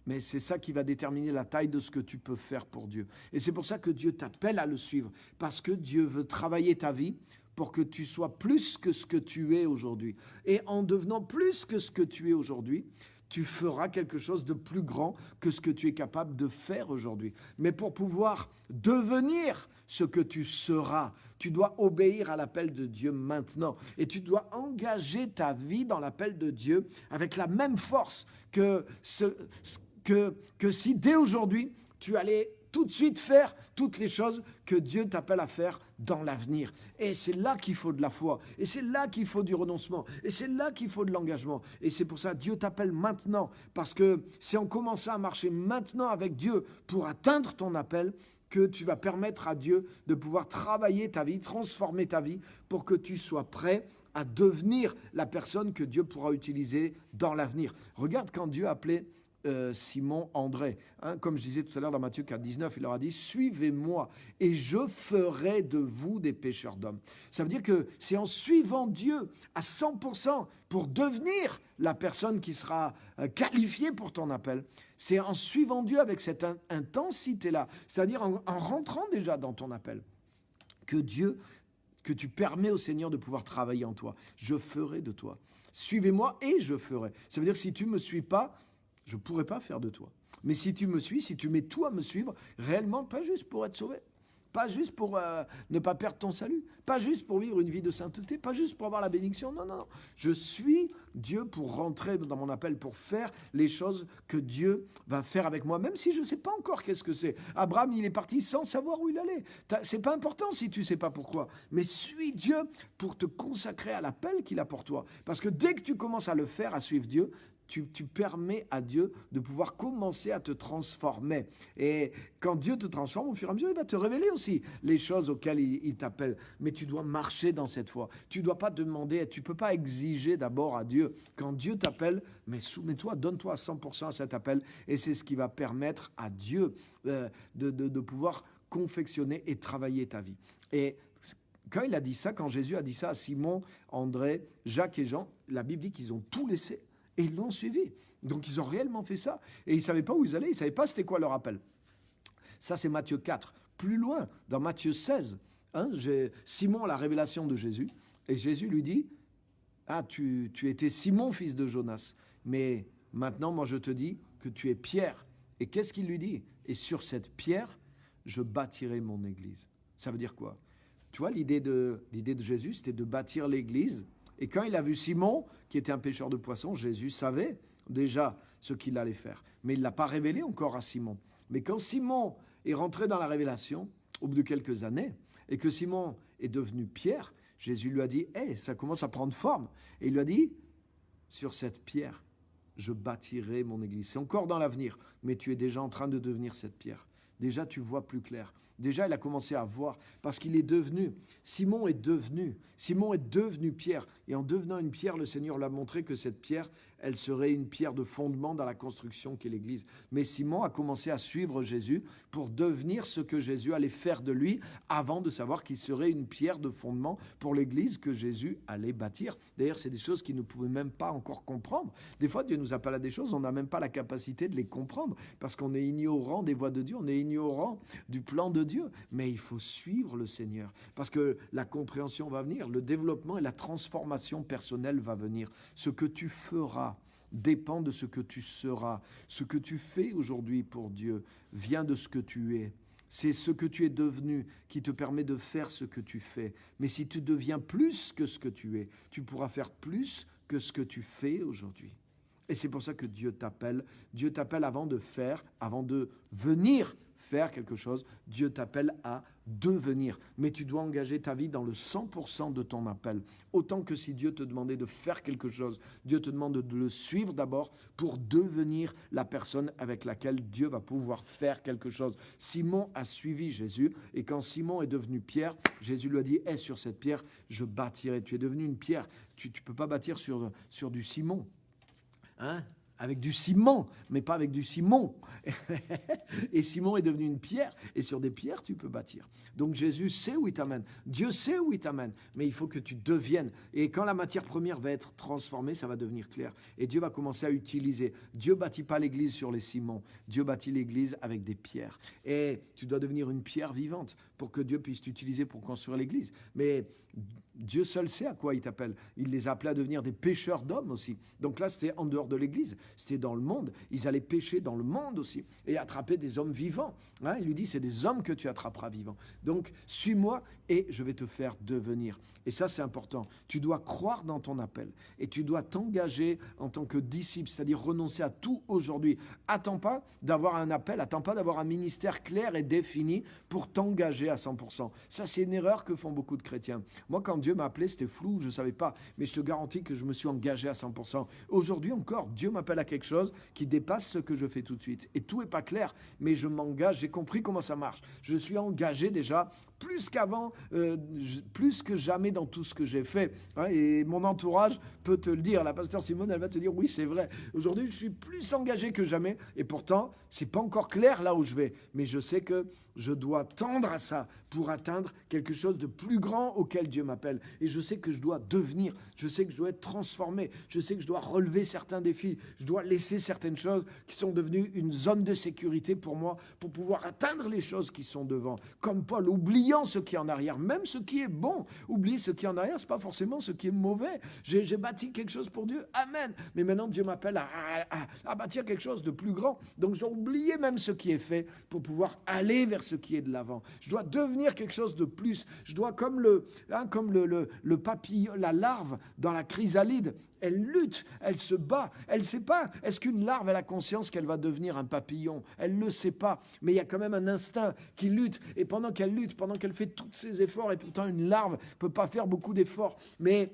mais c'est ça qui va déterminer la taille de ce que tu peux faire pour Dieu. Et c'est pour ça que Dieu t'appelle à le suivre. Parce que Dieu veut travailler ta vie pour que tu sois plus que ce que tu es aujourd'hui. Et en devenant plus que ce que tu es aujourd'hui, tu feras quelque chose de plus grand que ce que tu es capable de faire aujourd'hui. Mais pour pouvoir devenir ce que tu seras, tu dois obéir à l'appel de Dieu maintenant. Et tu dois engager ta vie dans l'appel de Dieu avec la même force que si dès aujourd'hui, tu allais tout de suite faire toutes les choses que Dieu t'appelle à faire dans l'avenir. Et c'est là qu'il faut de la foi. Et c'est là qu'il faut du renoncement. Et c'est là qu'il faut de l'engagement. Et c'est pour ça que Dieu t'appelle maintenant. Parce que c'est en commençant à marcher maintenant avec Dieu pour atteindre ton appel que tu vas permettre à Dieu de pouvoir travailler ta vie, transformer ta vie pour que tu sois prêt à devenir la personne que Dieu pourra utiliser dans l'avenir. Regarde quand Dieu appelait Simon, André. Comme je disais tout à l'heure dans Matthieu 4, 19, il leur a dit « Suivez-moi et je ferai de vous des pêcheurs d'hommes ». Ça veut dire que c'est en suivant Dieu à 100% pour devenir la personne qui sera qualifiée pour ton appel. C'est en suivant Dieu avec cette intensité-là, c'est-à-dire en rentrant déjà dans ton appel, que tu permets au Seigneur de pouvoir travailler en toi. Je ferai de toi. Suivez-moi et je ferai. Ça veut dire que si tu ne me suis pas, je ne pourrais pas faire de toi. Mais si tu me suis, si tu mets tout à me suivre, réellement, pas juste pour être sauvé, pas juste pour ne pas perdre ton salut, pas juste pour vivre une vie de sainteté, pas juste pour avoir la bénédiction, non. Je suis Dieu pour rentrer dans mon appel, pour faire les choses que Dieu va faire avec moi, même si je ne sais pas encore qu'est-ce que c'est. Abraham, il est parti sans savoir où il allait. C'est pas important si tu ne sais pas pourquoi, mais suis Dieu pour te consacrer à l'appel qu'il a pour toi. Parce que dès que tu commences à le faire, à suivre Dieu, tu permets à Dieu de pouvoir commencer à te transformer. Et quand Dieu te transforme, au fur et à mesure, il va te révéler aussi les choses auxquelles il t'appelle. Mais tu dois marcher dans cette foi. Tu ne dois pas demander, tu ne peux pas exiger d'abord à Dieu. Quand Dieu t'appelle, mais soumets-toi, donne-toi à 100% à cet appel. Et c'est ce qui va permettre à Dieu de pouvoir confectionner et travailler ta vie. Et quand il a dit ça, quand Jésus a dit ça à Simon, André, Jacques et Jean, la Bible dit qu'ils ont tout laissé. Et ils l'ont suivi. Donc, ils ont réellement fait ça. Et ils ne savaient pas où ils allaient. Ils ne savaient pas c'était quoi leur appel. Ça, c'est Matthieu 4. Plus loin, dans Matthieu 16, Simon a la révélation de Jésus. Et Jésus lui dit, tu étais Simon, fils de Jonas. Mais maintenant, moi, je te dis que tu es Pierre. Et qu'est-ce qu'il lui dit ? Et sur cette pierre, je bâtirai mon église. Ça veut dire quoi ? Tu vois, l'idée de Jésus, c'était de bâtir l'église. Et quand il a vu Simon, qui était un pêcheur de poissons, Jésus savait déjà ce qu'il allait faire. Mais il ne l'a pas révélé encore à Simon. Mais quand Simon est rentré dans la révélation, au bout de quelques années, et que Simon est devenu Pierre, Jésus lui a dit, ça commence à prendre forme. Et il lui a dit, sur cette pierre, je bâtirai mon église. C'est encore dans l'avenir, mais tu es déjà en train de devenir cette pierre. Déjà, tu vois plus clair. Déjà, il a commencé à voir parce qu'il est devenu. Simon est devenu Pierre. Et en devenant une pierre, le Seigneur l'a montré que cette pierre, elle serait une pierre de fondement dans la construction qu'est l'Église. Mais Simon a commencé à suivre Jésus pour devenir ce que Jésus allait faire de lui avant de savoir qu'il serait une pierre de fondement pour l'Église que Jésus allait bâtir. D'ailleurs, c'est des choses qu'il ne pouvait même pas encore comprendre. Des fois, Dieu nous appelle à des choses, on n'a même pas la capacité de les comprendre parce qu'on est ignorant des voies de Dieu, on est ignorant du plan de Dieu. Mais il faut suivre le Seigneur parce que la compréhension va venir, le développement et la transformation personnelle va venir. Ce que tu feras dépend de ce que tu seras. Ce que tu fais aujourd'hui pour Dieu vient de ce que tu es. C'est ce que tu es devenu qui te permet de faire ce que tu fais. Mais si tu deviens plus que ce que tu es, tu pourras faire plus que ce que tu fais aujourd'hui. Et c'est pour ça que Dieu t'appelle. Dieu t'appelle avant de faire, avant de venir faire quelque chose. Dieu t'appelle à devenir. Mais tu dois engager ta vie dans le 100% de ton appel. Autant que si Dieu te demandait de faire quelque chose, Dieu te demande de le suivre d'abord pour devenir la personne avec laquelle Dieu va pouvoir faire quelque chose. Simon a suivi Jésus et quand Simon est devenu Pierre, Jésus lui a dit « sur cette pierre, je bâtirai. » Tu es devenu une pierre. Tu ne peux pas bâtir sur du ciment. Avec du ciment, mais pas avec du Simon. Et Simon est devenu une pierre, et sur des pierres, tu peux bâtir. Donc Jésus sait où il t'amène. Dieu sait où il t'amène, mais il faut que tu deviennes. Et quand la matière première va être transformée, ça va devenir clair. Et Dieu va commencer à utiliser. Dieu bâtit pas l'église sur les ciments. Dieu bâtit l'église avec des pierres. Et tu dois devenir une pierre vivante pour que Dieu puisse t'utiliser pour construire l'église. Mais Dieu seul sait à quoi il t'appelle. Il les a appelés à devenir des pêcheurs d'hommes aussi. Donc là, c'était en dehors de l'église. C'était dans le monde. Ils allaient pêcher dans le monde aussi et attraper des hommes vivants. Il lui dit, c'est des hommes que tu attraperas vivants. Donc, suis-moi et je vais te faire devenir. Et ça, c'est important. Tu dois croire dans ton appel et tu dois t'engager en tant que disciple, c'est-à-dire renoncer à tout aujourd'hui. Attends pas d'avoir un appel, attends pas d'avoir un ministère clair et défini pour t'engager à 100%. Ça, c'est une erreur que font beaucoup de chrétiens. Moi, quand Dieu m'a appelé, c'était flou, je ne savais pas, mais je te garantis que je me suis engagé à 100%. Aujourd'hui encore, Dieu m'appelle à quelque chose qui dépasse ce que je fais tout de suite. Et tout n'est pas clair, mais je m'engage, j'ai compris comment ça marche. Je suis engagé déjà plus qu'avant, plus que jamais dans tout ce que j'ai fait. Et mon entourage peut te le dire. La pasteur Simone, elle va te dire, oui, c'est vrai. Aujourd'hui, je suis plus engagé que jamais. Et pourtant, c'est pas encore clair là où je vais. Mais je sais que je dois tendre à ça pour atteindre quelque chose de plus grand auquel Dieu m'appelle. Et je sais que je dois devenir. Je sais que je dois être transformé. Je sais que je dois relever certains défis. Je dois laisser certaines choses qui sont devenues une zone de sécurité pour moi, pour pouvoir atteindre les choses qui sont devant. Comme Paul, oubliant ce qui est en arrière, même ce qui est bon. Oublier ce qui est en arrière, c'est pas forcément ce qui est mauvais. J'ai bâti quelque chose pour Dieu. Amen. Mais maintenant, Dieu m'appelle à bâtir quelque chose de plus grand. Donc, je dois oublier même ce qui est fait pour pouvoir aller vers ce qui est de l'avant. Je dois devenir quelque chose de plus. Je dois, comme le papillon, la larve dans la chrysalide, elle lutte, elle se bat, elle ne sait pas. Est-ce qu'une larve, elle a conscience qu'elle va devenir un papillon? Elle ne le sait pas, mais il y a quand même un instinct qui lutte. Et pendant qu'elle lutte, pendant qu'elle fait tous ses efforts, et pourtant une larve ne peut pas faire beaucoup d'efforts, mais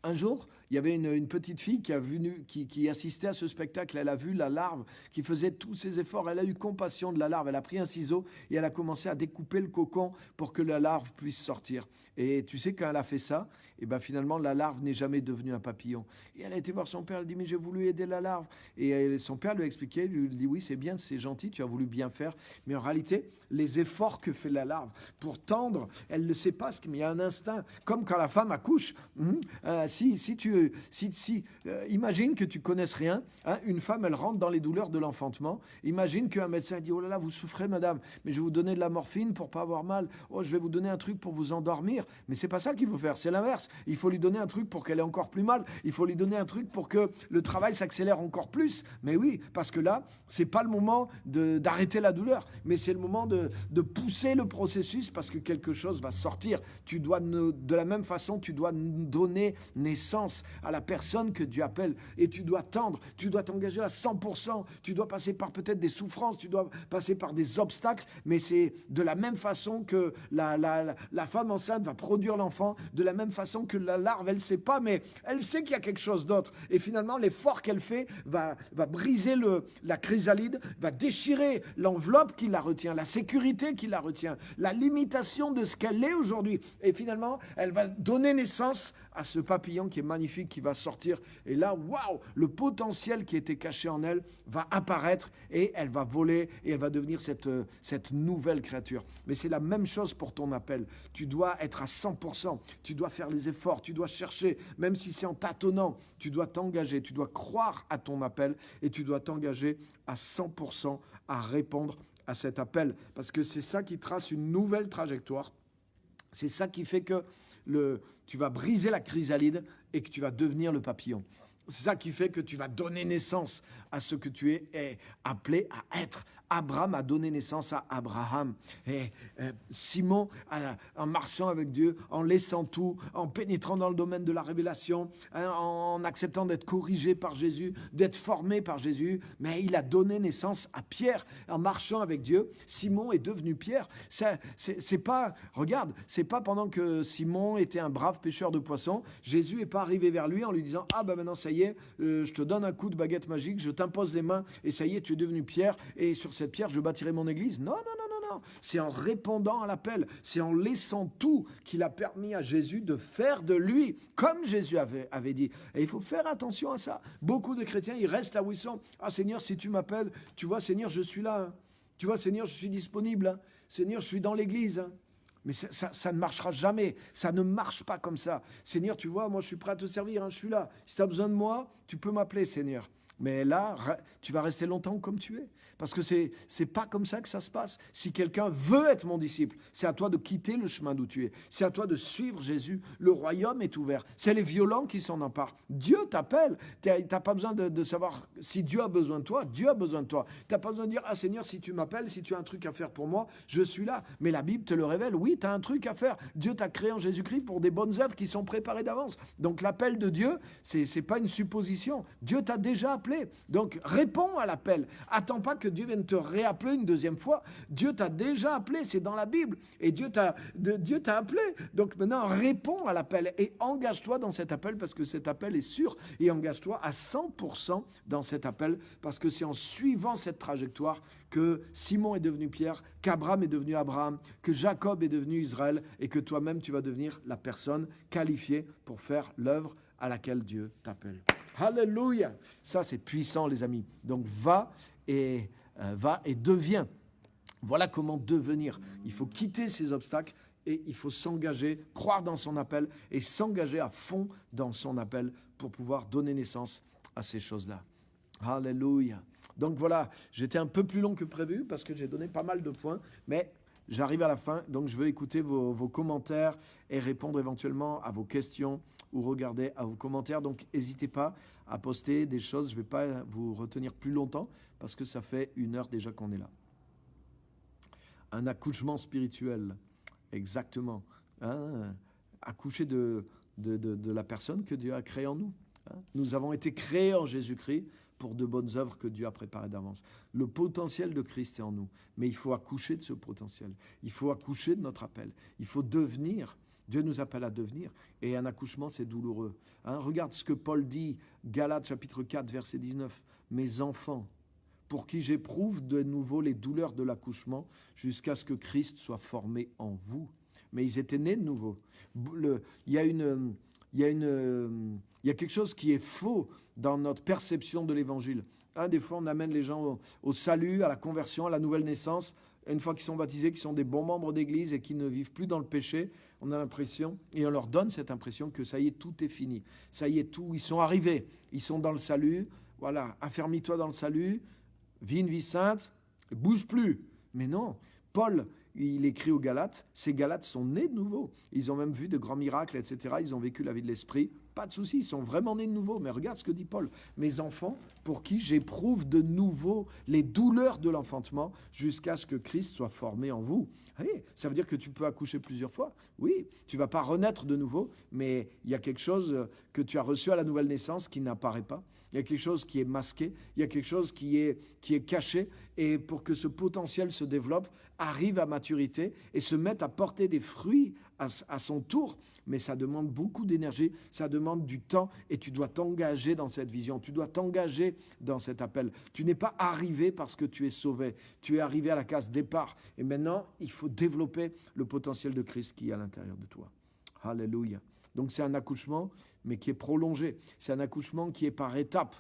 un jour, il y avait une petite fille qui assistait à ce spectacle. Elle a vu la larve qui faisait tous ses efforts. Elle a eu compassion de la larve. Elle a pris un ciseau et elle a commencé à découper le cocon pour que la larve puisse sortir. Et tu sais, quand elle a fait ça, et ben finalement, la larve n'est jamais devenue un papillon. Et elle a été voir son père. Elle dit, mais j'ai voulu aider la larve. Et son père lui a expliqué, lui dit, oui, c'est bien, c'est gentil, tu as voulu bien faire. Mais en réalité, les efforts que fait la larve pour tendre, elle ne sait pas, mais il y a un instinct. Comme quand la femme accouche. Imagine que tu connaisses rien. Une femme, elle rentre dans les douleurs de l'enfantement. Imagine qu'un médecin dit, oh là là, vous souffrez, madame, mais je vais vous donner de la morphine pour pas avoir mal. Oh, je vais vous donner un truc pour vous endormir. Mais c'est pas ça qu'il faut faire, c'est l'inverse. Il faut lui donner un truc pour qu'elle ait encore plus mal. Il faut lui donner un truc pour que le travail s'accélère encore plus. Mais oui, parce que là, c'est pas le moment d'arrêter la douleur, mais c'est le moment de pousser le processus parce que quelque chose va sortir. Tu dois, de la même façon, tu dois donner naissance à la personne que Dieu appelle. Et tu dois tendre, tu dois t'engager à 100%, tu dois passer par peut-être des souffrances, tu dois passer par des obstacles, mais c'est de la même façon que la femme enceinte va produire l'enfant, de la même façon que la larve, elle ne sait pas, mais elle sait qu'il y a quelque chose d'autre. Et finalement, l'effort qu'elle fait va briser la chrysalide, va déchirer l'enveloppe qui la retient, la sécurité qui la retient, la limitation de ce qu'elle est aujourd'hui. Et finalement, elle va donner naissance à ce papillon qui est magnifique, qui va sortir. Et là, waouh, le potentiel qui était caché en elle va apparaître et elle va voler et elle va devenir cette nouvelle créature. Mais c'est la même chose pour ton appel. Tu dois être à 100%, tu dois faire les efforts, tu dois chercher, même si c'est en tâtonnant, tu dois t'engager, tu dois croire à ton appel et tu dois t'engager à 100% à répondre à cet appel. Parce que c'est ça qui trace une nouvelle trajectoire. C'est ça qui fait que tu vas briser la chrysalide et que tu vas devenir le papillon. C'est ça qui fait que tu vas donner naissance à ce que tu es appelé à être. Abraham a donné naissance à Abraham. Et Simon, en marchant avec Dieu, en laissant tout, en pénétrant dans le domaine de la révélation, en acceptant d'être corrigé par Jésus, d'être formé par Jésus, mais il a donné naissance à Pierre. En marchant avec Dieu, Simon est devenu Pierre. C'est pas pendant que Simon était un brave pêcheur de poissons, Jésus n'est pas arrivé vers lui en lui disant « Ah ben maintenant ça y est, je te donne un coup de baguette magique, je t'impose les mains et ça y est, tu es devenu Pierre et sur cette pierre, je bâtirai mon église. » Non. C'est en répondant à l'appel, c'est en laissant tout qu'il a permis à Jésus de faire de lui, comme Jésus avait dit. Et il faut faire attention à ça. Beaucoup de chrétiens, ils restent là où ils sont. Ah Seigneur, si tu m'appelles, tu vois Seigneur, je suis là. Tu vois Seigneur, je suis disponible. Seigneur, je suis dans l'église. Mais ça ne marchera jamais. Ça ne marche pas comme ça. Seigneur, tu vois, moi je suis prêt à te servir. Je suis là. Si tu as besoin de moi, tu peux m'appeler, Seigneur. Mais là, tu vas rester longtemps comme tu es. Parce que c'est pas comme ça que ça se passe. Si quelqu'un veut être mon disciple, c'est à toi de quitter le chemin d'où tu es. C'est à toi de suivre Jésus. Le royaume est ouvert. C'est les violents qui s'en emparent. Dieu t'appelle. Tu n'as pas besoin de savoir si Dieu a besoin de toi. Dieu a besoin de toi. Tu n'as pas besoin de dire « Ah Seigneur, si tu m'appelles, si tu as un truc à faire pour moi, je suis là. » Mais la Bible te le révèle. Oui, tu as un truc à faire. Dieu t'a créé en Jésus-Christ pour des bonnes œuvres qui sont préparées d'avance. Donc l'appel de Dieu, c'est pas une supposition. Dieu t'a déjà appelé. Donc réponds à l'appel. Attends pas que Dieu vienne te réappeler une deuxième fois. Dieu t'a déjà appelé, c'est dans la Bible. Et Dieu t'a appelé. Donc maintenant, réponds à l'appel et engage-toi dans cet appel parce que cet appel est sûr. Et engage-toi à 100% dans cet appel parce que c'est en suivant cette trajectoire que Simon est devenu Pierre, qu'Abraham est devenu Abraham, que Jacob est devenu Israël et que toi-même tu vas devenir la personne qualifiée pour faire l'œuvre à laquelle Dieu t'appelle. Alléluia! Ça, c'est puissant, les amis. Donc, va et deviens. Voilà comment devenir. Il faut quitter ces obstacles et il faut s'engager, croire dans son appel et s'engager à fond dans son appel pour pouvoir donner naissance à ces choses-là. Alléluia! Donc, voilà, j'étais un peu plus long que prévu parce que j'ai donné pas mal de points, mais j'arrive à la fin, donc je veux écouter vos commentaires et répondre éventuellement à vos questions ou regarder à vos commentaires. Donc, n'hésitez pas à poster des choses. Je ne vais pas vous retenir plus longtemps parce que ça fait 1 heure déjà qu'on est là. Un accouchement spirituel, exactement. Accoucher de la personne que Dieu a créée en nous. Nous avons été créés en Jésus-Christ pour de bonnes œuvres que Dieu a préparées d'avance. Le potentiel de Christ est en nous, mais il faut accoucher de ce potentiel. Il faut accoucher de notre appel. Il faut devenir. Dieu nous appelle à devenir. Et un accouchement, c'est douloureux. Regarde ce que Paul dit, Galates chapitre 4, verset 19. « Mes enfants, pour qui j'éprouve de nouveau les douleurs de l'accouchement, jusqu'à ce que Christ soit formé en vous. » Mais ils étaient nés de nouveau. Il y a quelque chose qui est faux dans notre perception de l'évangile. Des fois, on amène les gens au salut, à la conversion, à la nouvelle naissance. Une fois qu'ils sont baptisés, qu'ils sont des bons membres d'église et qu'ils ne vivent plus dans le péché, on a l'impression, et on leur donne cette impression que ça y est, tout est fini. Ça y est, tout, ils sont arrivés, ils sont dans le salut. Voilà, affermis-toi dans le salut, vis une vie sainte, bouge plus. Mais non, Paul, il écrit aux Galates, ces Galates sont nés de nouveau. Ils ont même vu de grands miracles, etc. Ils ont vécu la vie de l'esprit. pas de souci, ils sont vraiment nés de nouveau. Mais regarde ce que dit Paul. Mes enfants, pour qui j'éprouve de nouveau les douleurs de l'enfantement jusqu'à ce que Christ soit formé en vous. Oui, ça veut dire que tu peux accoucher plusieurs fois. Oui, tu ne vas pas renaître de nouveau, mais il y a quelque chose que tu as reçu à la nouvelle naissance qui n'apparaît pas. Il y a quelque chose qui est masqué, il y a quelque chose qui est caché. Et pour que ce potentiel se développe, arrive à maturité et se mette à porter des fruits à son tour, mais ça demande beaucoup d'énergie, ça demande du temps et tu dois t'engager dans cette vision, tu dois t'engager dans cet appel. Tu n'es pas arrivé parce que tu es sauvé, tu es arrivé à la case départ et maintenant il faut développer le potentiel de Christ qui est à l'intérieur de toi. Alléluia. Donc c'est un accouchement mais qui est prolongé, c'est un accouchement qui est par étapes.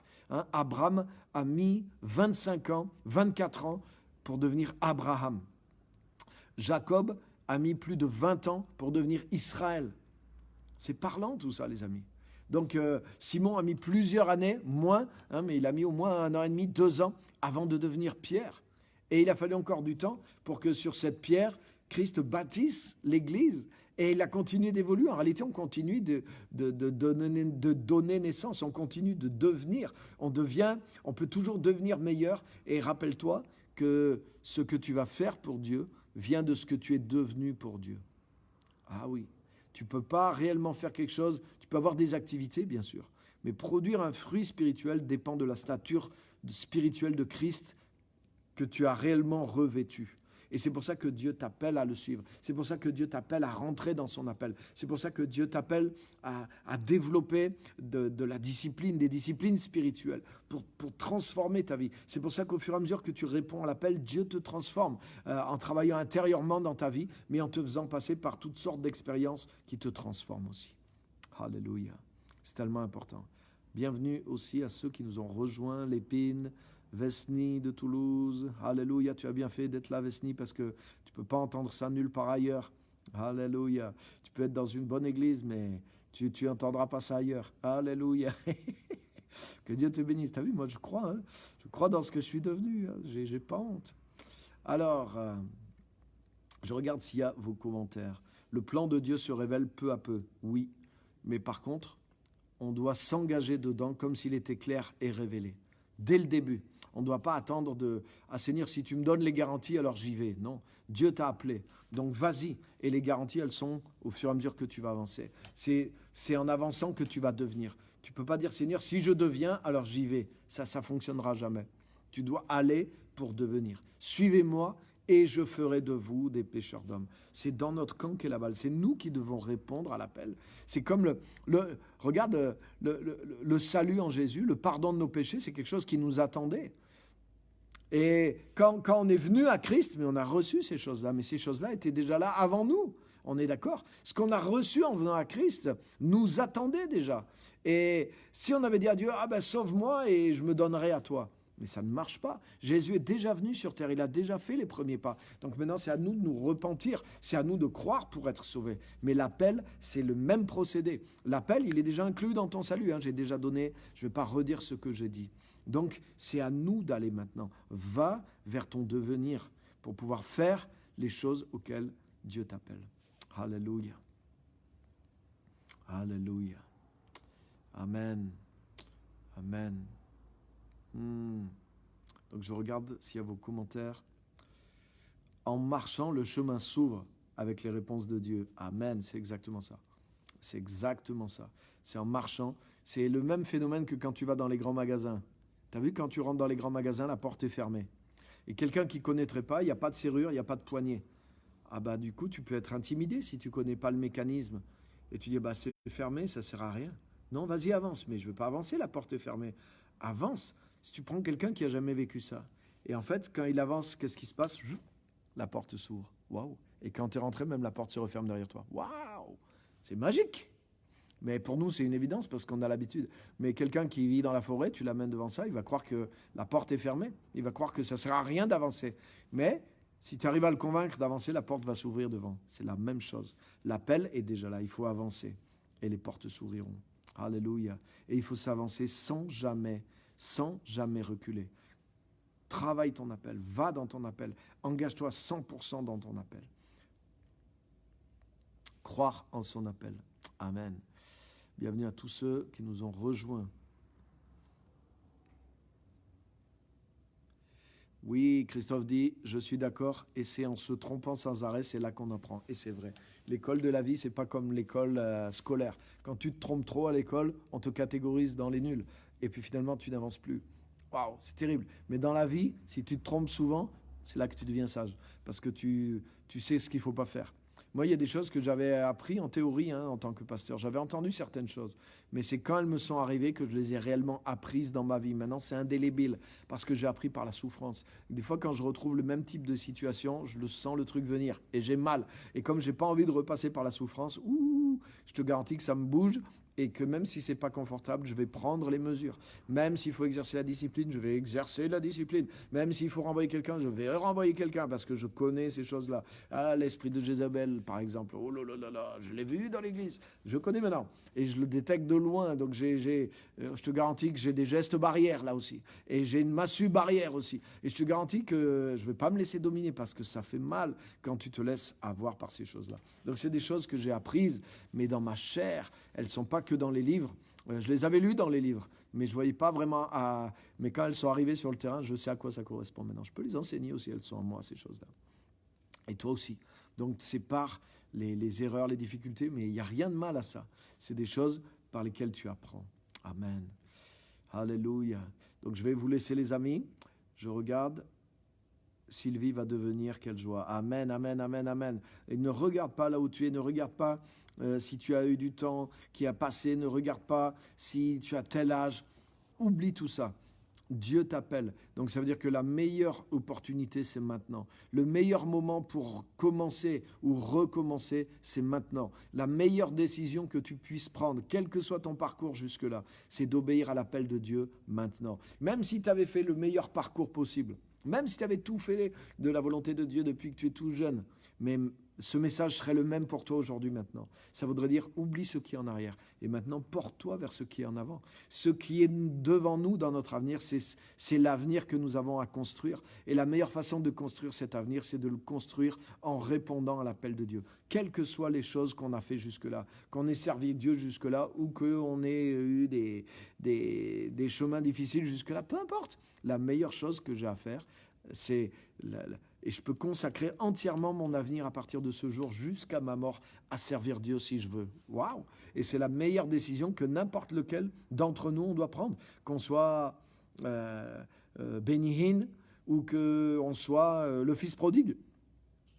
Abraham a mis 25 ans, 24 ans pour devenir Abraham. Jacob a mis plus de 20 ans pour devenir Israël. C'est parlant tout ça, les amis. Donc Simon a mis plusieurs années, moins, mais il a mis au moins 1 an et demi, 2 ans avant de devenir Pierre. Et il a fallu encore du temps pour que sur cette pierre, Christ bâtisse l'Église. Et il a continué d'évoluer. En réalité, on continue de donner naissance, on continue de devenir. On peut toujours devenir meilleur. Et rappelle-toi que ce que tu vas faire pour Dieu vient de ce que tu es devenu pour Dieu. Ah oui, tu ne peux pas réellement faire quelque chose, tu peux avoir des activités bien sûr, mais produire un fruit spirituel dépend de la stature spirituelle de Christ que tu as réellement revêtu. Et c'est pour ça que Dieu t'appelle à le suivre. C'est pour ça que Dieu t'appelle à rentrer dans son appel. C'est pour ça que Dieu t'appelle à développer de la discipline, des disciplines spirituelles pour transformer ta vie. C'est pour ça qu'au fur et à mesure que tu réponds à l'appel, Dieu te transforme en travaillant intérieurement dans ta vie, mais en te faisant passer par toutes sortes d'expériences qui te transforment aussi. Alléluia. C'est tellement important. Bienvenue aussi à ceux qui nous ont rejoints, l'Épine, Vesni de Toulouse. Alléluia, tu as bien fait d'être là, Vesni, parce que tu ne peux pas entendre ça nulle part ailleurs. Alléluia. Tu peux être dans une bonne église, mais tu n'entendras pas ça ailleurs. Alléluia. Que Dieu te bénisse. Tu as vu, moi je crois. Je crois dans ce que je suis devenu. J'ai pas honte. Alors, je regarde s'il y a vos commentaires. Le plan de Dieu se révèle peu à peu. Oui. Mais par contre, on doit s'engager dedans comme s'il était clair et révélé. Dès le début. On ne doit pas attendre Seigneur, si tu me donnes les garanties, alors j'y vais. Non, Dieu t'a appelé. Donc vas-y. Et les garanties, elles sont au fur et à mesure que tu vas avancer. C'est en avançant que tu vas devenir. Tu ne peux pas dire, Seigneur, si je deviens, alors j'y vais. Ça ne fonctionnera jamais. Tu dois aller pour devenir. Suivez-moi et je ferai de vous des pêcheurs d'hommes. C'est dans notre camp qu'est la balle. C'est nous qui devons répondre à l'appel. C'est comme regarde le salut en Jésus, le pardon de nos péchés, c'est quelque chose qui nous attendait. Et quand on est venu à Christ, mais on a reçu ces choses-là, mais ces choses-là étaient déjà là avant nous. On est d'accord? Ce qu'on a reçu en venant à Christ nous attendait déjà. Et si on avait dit à Dieu, sauve-moi et je me donnerai à toi. Mais ça ne marche pas. Jésus est déjà venu sur terre, il a déjà fait les premiers pas. Donc maintenant, c'est à nous de nous repentir, c'est à nous de croire pour être sauvés. Mais l'appel, c'est le même procédé. L'appel, il est déjà inclus dans ton salut. J'ai déjà donné, je ne vais pas redire ce que j'ai dit. Donc, c'est à nous d'aller maintenant. Va vers ton devenir pour pouvoir faire les choses auxquelles Dieu t'appelle. Alléluia. Alléluia. Amen. Amen. Donc je regarde s'il y a vos commentaires. En marchant, le chemin s'ouvre avec les réponses de Dieu. Amen, c'est exactement ça. C'est exactement ça. C'est en marchant. C'est le même phénomène que quand tu vas dans les grands magasins. Tu as vu, quand tu rentres dans les grands magasins, la porte est fermée. Et quelqu'un qui ne connaîtrait pas, il n'y a pas de serrure, il n'y a pas de poignée. Du coup, tu peux être intimidé si tu ne connais pas le mécanisme. Et tu dis, c'est fermé, ça ne sert à rien. Non, vas-y, avance. Mais je ne veux pas avancer, la porte est fermée. Avance. Si tu prends quelqu'un qui n'a jamais vécu ça, et en fait, quand il avance, qu'est-ce qui se passe? La porte s'ouvre. Waouh! Et quand tu es rentré, même la porte se referme derrière toi. Waouh! C'est magique! Mais pour nous, c'est une évidence parce qu'on a l'habitude. Mais quelqu'un qui vit dans la forêt, tu l'amènes devant ça, il va croire que la porte est fermée. Il va croire que ça ne sert à rien d'avancer. Mais si tu arrives à le convaincre d'avancer, la porte va s'ouvrir devant. C'est la même chose. L'appel est déjà là. Il faut avancer. Et les portes s'ouvriront. Alléluia. Et il faut s'avancer sans jamais reculer. Travaille ton appel, va dans ton appel, engage-toi 100% dans ton appel. Croire en son appel. Amen. Bienvenue à tous ceux qui nous ont rejoints. Oui, Christophe dit, je suis d'accord, et c'est en se trompant sans arrêt, c'est là qu'on apprend. Et c'est vrai. L'école de la vie, c'est pas comme l'école scolaire. Quand tu te trompes trop à l'école, on te catégorise dans les nuls. Et puis finalement, tu n'avances plus. Waouh, c'est terrible. Mais dans la vie, si tu te trompes souvent, c'est là que tu deviens sage. Parce que tu sais ce qu'il ne faut pas faire. Moi, il y a des choses que j'avais appris en théorie en tant que pasteur. J'avais entendu certaines choses. Mais c'est quand elles me sont arrivées que je les ai réellement apprises dans ma vie. Maintenant, c'est indélébile parce que j'ai appris par la souffrance. Des fois, quand je retrouve le même type de situation, je le sens le truc venir et j'ai mal. Et comme je n'ai pas envie de repasser par la souffrance, je te garantis que ça me bouge. Et que même si ce n'est pas confortable, je vais prendre les mesures. Même s'il faut exercer la discipline, je vais exercer la discipline. Même s'il faut renvoyer quelqu'un, je vais renvoyer quelqu'un parce que je connais ces choses-là. Ah, l'esprit de Jézabel, par exemple. Oh là là là là, je l'ai vu dans l'église. Je connais maintenant. Et je le détecte de loin. Donc je te garantis que j'ai des gestes barrières là aussi. Et j'ai une massue barrière aussi. Et je te garantis que je ne vais pas me laisser dominer parce que ça fait mal quand tu te laisses avoir par ces choses-là. Donc c'est des choses que j'ai apprises, mais dans ma chair, elles ne sont pas que dans les livres. Je les avais lues dans les livres, mais je ne voyais pas vraiment Mais quand elles sont arrivées sur le terrain, je sais à quoi ça correspond maintenant. Je peux les enseigner aussi, elles sont en moi, ces choses-là. Et toi aussi. Donc, c'est par les erreurs, les difficultés, mais il n'y a rien de mal à ça. C'est des choses par lesquelles tu apprends. Amen. Alléluia. Donc, je vais vous laisser, les amis. Je regarde. Sylvie va devenir, quelle joie. Amen, amen, amen, amen. Et ne regarde pas là où tu es, ne regarde pas si tu as eu du temps qui a passé, ne regarde pas si tu as tel âge. Oublie tout ça. Dieu t'appelle. Donc ça veut dire que la meilleure opportunité, c'est maintenant. Le meilleur moment pour commencer ou recommencer, c'est maintenant. La meilleure décision que tu puisses prendre, quel que soit ton parcours jusque-là, c'est d'obéir à l'appel de Dieu maintenant. Même si tu avais fait le meilleur parcours possible, même si tu avais tout fait de la volonté de Dieu depuis que tu es tout jeune, mais ce message serait le même pour toi aujourd'hui maintenant. Ça voudrait dire, oublie ce qui est en arrière. Et maintenant, porte-toi vers ce qui est en avant. Ce qui est devant nous dans notre avenir, c'est l'avenir que nous avons à construire. Et la meilleure façon de construire cet avenir, c'est de le construire en répondant à l'appel de Dieu. Quelles que soient les choses qu'on a fait jusque-là, qu'on ait servi Dieu jusque-là ou qu'on ait eu des chemins difficiles jusque-là, peu importe. La meilleure chose que j'ai à faire, c'est... Et je peux consacrer entièrement mon avenir à partir de ce jour jusqu'à ma mort à servir Dieu si je veux. Waouh! Et c'est la meilleure décision que n'importe lequel d'entre nous on doit prendre. Qu'on soit Benny Hinn ou qu'on soit le fils prodigue.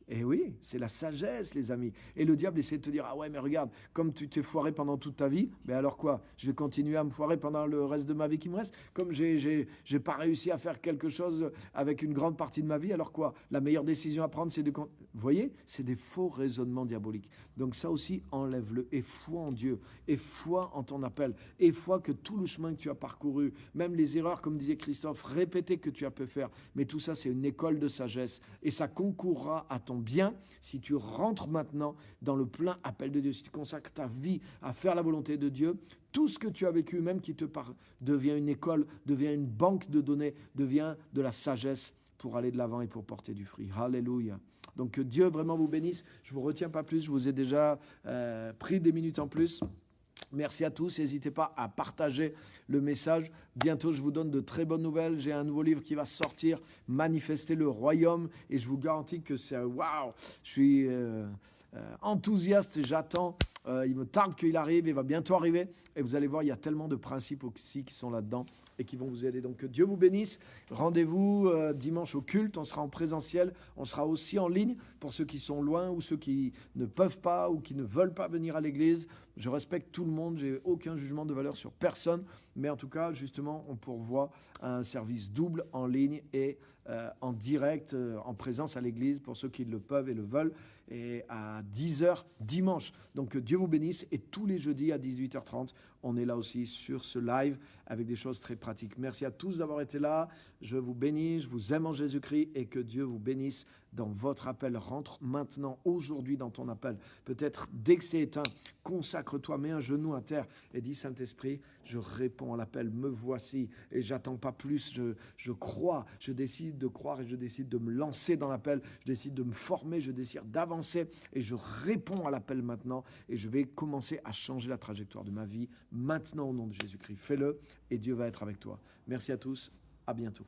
Et oui, c'est la sagesse, les amis. Et le diable essaie de te dire, ah ouais, mais regarde, comme tu t'es foiré pendant toute ta vie, mais alors quoi? Je vais continuer à me foirer pendant le reste de ma vie qui me reste? Comme j'ai pas réussi à faire quelque chose avec une grande partie de ma vie, alors quoi? La meilleure décision à prendre, c'est de... Vous voyez? C'est des faux raisonnements diaboliques. Donc ça aussi, enlève-le. Et foi en Dieu. Et foi en ton appel. Et foi que tout le chemin que tu as parcouru, même les erreurs, comme disait Christophe, répétées que tu as pu faire, mais tout ça, c'est une école de sagesse. Et ça concourra à ton bien si tu rentres maintenant dans le plein appel de Dieu, si tu consacres ta vie à faire la volonté de Dieu, tout ce que tu as vécu, même qui te devient une école, devient une banque de données, devient de la sagesse pour aller de l'avant et pour porter du fruit. Alléluia. Donc que Dieu vraiment vous bénisse. Je ne vous retiens pas plus, je vous ai déjà pris des minutes en plus. Merci à tous, n'hésitez pas à partager le message. Bientôt, je vous donne de très bonnes nouvelles. J'ai un nouveau livre qui va sortir, Manifester le royaume. Et je vous garantis que c'est waouh. Je suis enthousiaste et j'attends. Il me tarde qu'il arrive, il va bientôt arriver. Et vous allez voir, il y a tellement de principes aussi qui sont là-dedans et qui vont vous aider. Donc, que Dieu vous bénisse. Rendez-vous dimanche au culte. On sera en présentiel. On sera aussi en ligne pour ceux qui sont loin ou ceux qui ne peuvent pas ou qui ne veulent pas venir à l'église. Je respecte tout le monde. J'ai aucun jugement de valeur sur personne. Mais en tout cas, justement, on pourvoit un service double en ligne et en direct, en présence à l'église pour ceux qui le peuvent et le veulent. Et à 10h dimanche. Donc que Dieu vous bénisse. Et tous les jeudis à 18h30, on est là aussi sur ce live avec des choses très pratiques. Merci à tous d'avoir été là. Je vous bénis, je vous aime en Jésus-Christ et que Dieu vous bénisse dans votre appel. Rentre maintenant, aujourd'hui dans ton appel. Peut-être dès que c'est éteint, consacre-toi, mets un genou à terre et dis Saint-Esprit, je réponds à l'appel, me voici et j'attends pas plus, je crois, je décide de croire et je décide de me lancer dans l'appel, je décide de me former, je décide d'avancer et je réponds à l'appel maintenant et je je vais commencer à changer la trajectoire de ma vie maintenant au nom de Jésus-Christ. Fais-le et Dieu va être avec toi. Merci à tous, à bientôt.